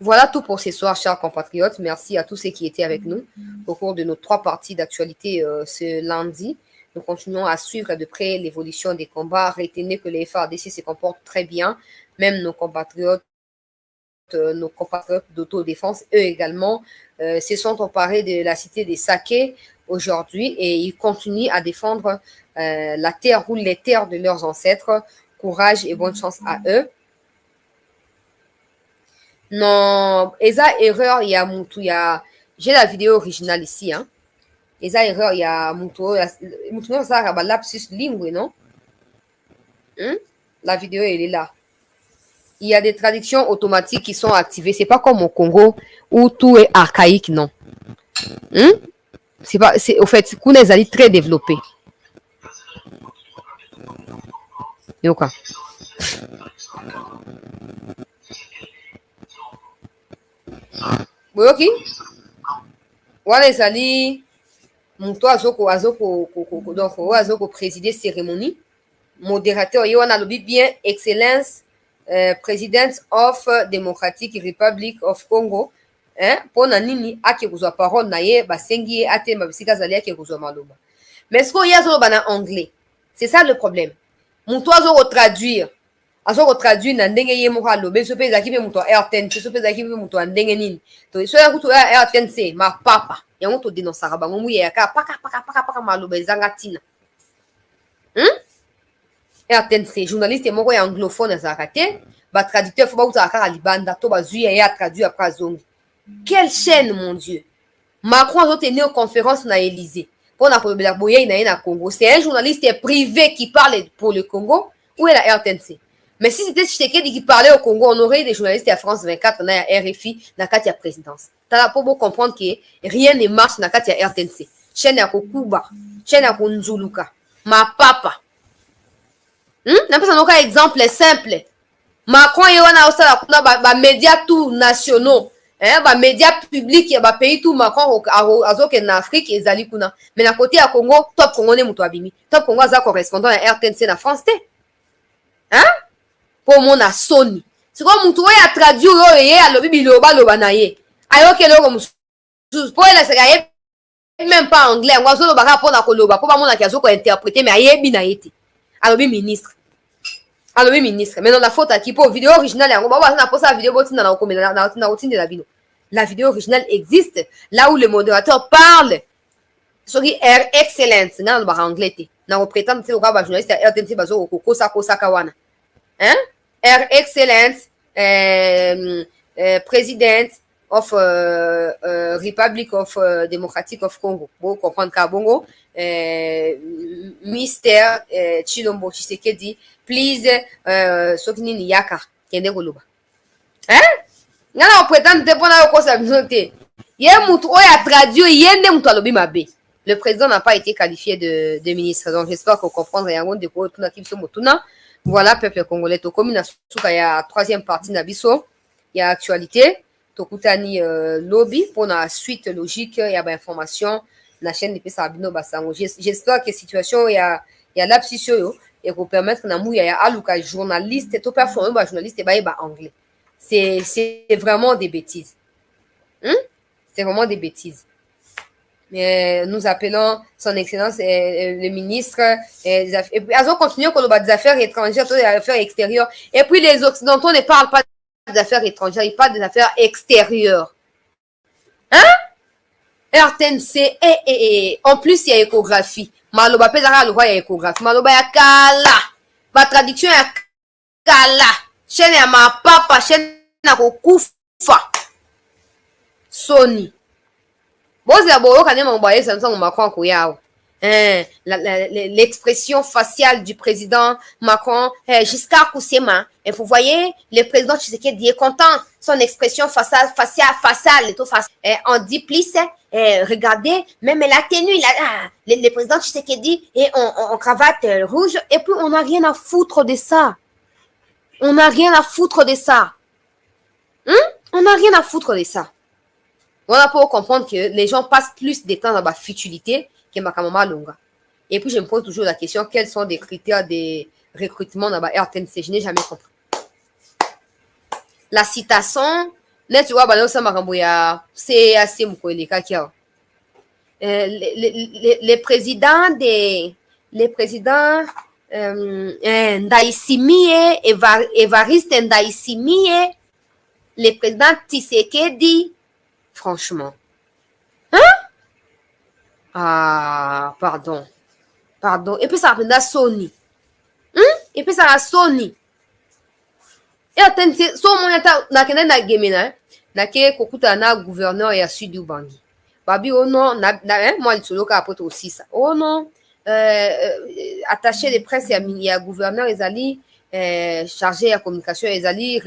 Voilà tout pour ce soir, chers compatriotes. Merci à tous ceux qui étaient avec nous au cours de nos 3 parties d'actualité ce lundi. Nous continuons à suivre de près l'évolution des combats. Retenez que les FARDC se comportent très bien. Même nos compatriotes d'autodéfense, eux également, se sont emparés de la cité des Saké aujourd'hui et ils continuent à défendre la terre ou les terres de leurs ancêtres. Courage et bonne chance à eux. Non, eza erreur ya mutu ya. J'ai la vidéo originale ici, hein. Eza erreur ya mutu no ça ba lapsus lingue, non? La vidéo elle est là. Il y a des traductions automatiques qui sont activées. C'est pas comme au Congo où tout est archaïque, non. C'est pas, c'est au fait, Kuna est très développé. Yoka. Boyoki wana ezali moto azoko présider cérémonie modérateur ye wana alobi bien excellence President of Democratic Republic of Congo, pona nini ake kuzwa parole na ye basengi ye ate mabisika zali ake kuzwa maloba. Mais ce qu'il y a en anglais, c'est ça le problème. Mutu azo traduire na ndenge ye moko alobe so pe ezaki pe mutu RTNC so pe ezaki pe mutu ndenge nini. To so ya kutu RTNC ma papa yango to dénoncer bango muye ya ka paka maloba ezanga tina. RTNC journaliste moko ya anglophone azaka te, ba traducteur faut ba uta kaka libanda to bazuya ya traduire après zongi. Quelle chaîne mon Dieu. Macron a tenu une conférence na Élysée. Pour la boye na Congo. C'est un journaliste privé qui parle pour le Congo ou est la RTNC. Mais si c'était Tshisekedi qui parlait au Congo, on aurait des journalistes à France 24, on a RFI, na Katia présidence. T'as pas beau comprendre que rien ne marche na Katia RTNC. Chaîne à Kuba, chaîne à Nzuluka, ma papa. N'a pas un exemple simple. Macron et on a aussi la médias tout nationaux. Ba médias publics ya ba pays tout Macron azoke na Afrique ezali kuna. Mais na côté ya Congo, top Congo ne mutu abimi. Top Congo za correspondant ya RTNC na France te. Pour mon a Sony. C'est comme mutu ya traduire yo ye alobi biloba na ye. Ayoke lo comme pour la c'est même pas anglais. Ngwa zo lo baka pona koloba. Pour ba mona ki azoko interpréter mais ayebi na yete. Alobi ministre. Alors, ministre, mais non, la faute à qui pour vidéo originale, on va voir la vidéo la vidéo originale existe là où le modérateur parle. Sorry, Air Excellence, non, le anglais, na reprétend c'est au gars journaliste RTNC bazo kosa kawana. Air Excellence, President of Republic of Democratic of Congo. Vous comprendre qu'à Bongo, Mister Chilombo Tshisekedi, please, Sokinini Yaka, Kende Goloba. Ngana oprétendre pour la cause abinote. Yé mutu oya traduit yende mutu alobi mabe. Le président n'a pas été qualifié de ministre. Donc j'espère qu'on comprendra yango de ko tuna kibso mutuna. Voilà peuple congolais to commune suka ya troisième partie na biso. Il y a actualité. Tokutani lobby pour la suite logique il y a ba information la chaîne de pesa abino basango. J'espère que situation il y a lapsus yo et pour permettre na mouya ya aluka journaliste to performer ba journaliste ba anglais. C'est vraiment des bêtises. C'est vraiment des bêtises. Nous appelons son excellence le ministre et puis ils ont continué qu'on des affaires étrangères, des affaires extérieures et puis les occidentaux ne parlent pas des affaires étrangères, ils parlent des affaires extérieures. RTNC et en plus il y a échographie. Maloba pezara le roi il y a échographie. Maloba ya kala. Ma traduction ya kala. Chaîne ya ma papa, chaîne na kokufa. Sony. Bozi ya boyo kanye mambaye Samsung Macron koyao. L'expression faciale du président Macron, Giscard Koussema. Et vous voyez, le président Tshisekedi est content. Son expression faciale, on dit plus, regardez, même la tenue, le président Tshisekedi est en cravate rouge. Et puis, on n'a rien à foutre de ça. On n'a rien à foutre de ça. On n'a rien à foutre de ça. Voilà pour comprendre que les gens passent plus de temps dans la futilité que Makamama Longa. Et puis, je me pose toujours la question, quels sont les critères de recrutement dans la RTNC? Je n'ai jamais compris. La citation, tu vois, c'est assez moukoeleka kia. Les présidents Ndaïssimie, Évariste Ndaïssimie, le président Tshisekedi, franchement. Ah, pardon. Et puis ça a Sony. Et puis ça a Sony. Et attends, so mon yata na kena na gemena na ke kokuta na gouverneur ya Sud Ubangi. Babi oh non moi litoloka apoto aussi ça. Oh non attaché de presse ya gouverneur ezali chargé ya communication ezali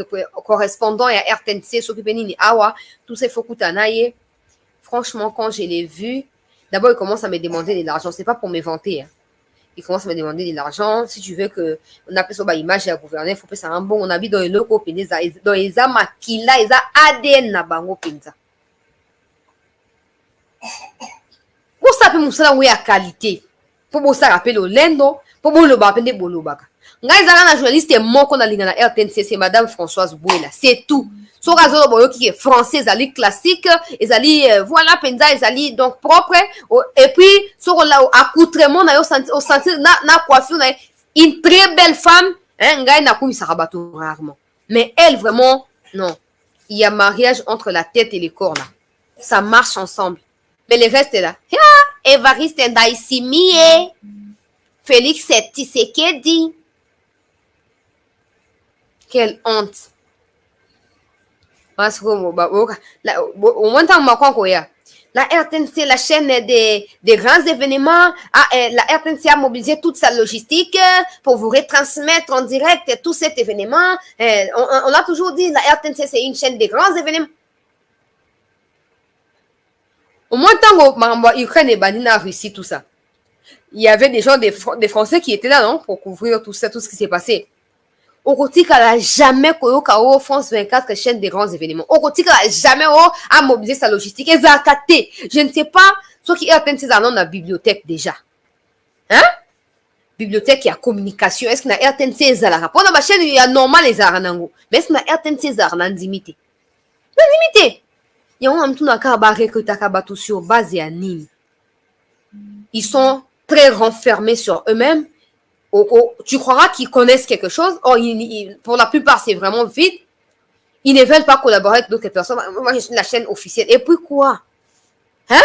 correspondant ya RTNC s'occuper nini awa tous ces fokuta na ye. Franchement quand je l'ai vu, d'abord il commence à me demander de l'argent, c'est pas pour me vanter. Il commence à me demander de l'argent. Si tu veux que on appelle ça image à gouverner, il faut que ça un bon. On habite dans les locaux, dans les makila, les ADN na bango pinza. Où ça peut montrer la qualité? Pour vous ça rappelle lendo, pour vous le bapende bolobaka. Ngai zala na journaliste moko na linga na RTNC, c'est madame Françoise Bouela, c'est tout. So razo boyo qui est français, ezali classique, ezali voilà penza, ezali donc propre et puis so la accoutrement na yo au senti na coiffure na une très belle femme, hein, ngai na kumi sarabato rarement. Mais elle vraiment non. Il y a mariage entre la tête et les corps là. Ça marche ensemble. Mais le reste est là. Évariste Ndayishimiye, Félix Tshisekedi. Quelle honte. Parce que au moins la RTNC, la chaîne des grands événements, la RTNC a mobilisé toute sa logistique pour vous retransmettre en direct tout cet événement. On a toujours dit la RTNC c'est une chaîne des grands événements. Au moins, tant que Ukraine et Banina Russie, tout ça, il y avait des gens, des Français qui étaient là, non, pour couvrir tout ça, tout ce qui s'est passé. Au côté qu'elle a jamais koyo France 24 chaîne des grands événements. Au côté qu'elle a jamais a mobilisé sa logistique. Et ça je ne sais pas, ceux qui atteignent ces annonces dans la bibliothèque déjà. Hein? Bibliothèque, il y a communication. Est-ce qu'il y a RTNC Zara? Pour la chaîne, il y a normal les Zaranango. Mais est-ce qu'il y a RTNC Zara? Non, limité. Non, limité. Il y a un tout nakaba sur base et anime. Ils sont très renfermés sur eux-mêmes. Tu croiras qu'ils connaissent quelque chose. Or, pour la plupart, c'est vraiment vide. Ils ne veulent pas collaborer avec d'autres personnes. Moi, je suis la chaîne officielle. Et puis quoi? Hein?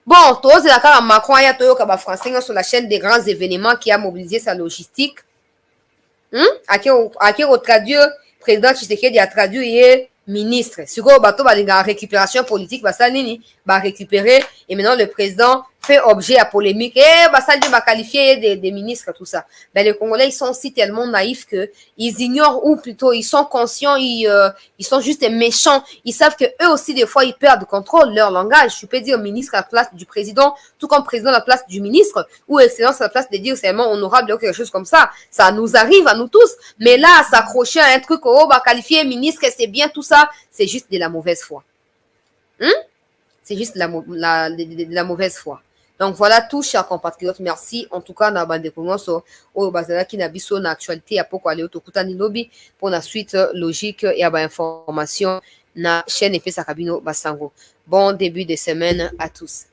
Bon, toi, c'est la cara Macron, il y a Toyo Kaba français sur la chaîne des grands événements qui a mobilisé sa logistique. À qui on traduit, président Tshisekedi a traduit ministre. Sur le bateau, il y a une récupération politique, va récupérer. Et maintenant, le président fait objet à polémique. Et ça va qualifier des ministres, tout ça. Ben, les Congolais, ils sont aussi tellement naïfs que ils ignorent, ou plutôt, ils sont conscients, ils sont juste méchants. Ils savent que eux aussi, des fois, ils perdent contrôle, leur langage. Je peux dire ministre à la place du président, tout comme président à la place du ministre, ou excellence à la place de dire seulement honorable ou quelque chose comme ça. Ça nous arrive à nous tous. Mais là, s'accrocher à un truc, va qualifier ministre, c'est bien tout ça, c'est juste de la mauvaise foi. C'est juste de la mauvaise foi. Donc voilà tout, chers compatriotes. Merci. En tout cas, na bande kongoso o bazala ki na biso na actualité apoko ale otokutani lobi pour la suite logique et à information na chaîne Epesa Kabino Basango. Bon début de semaine à tous.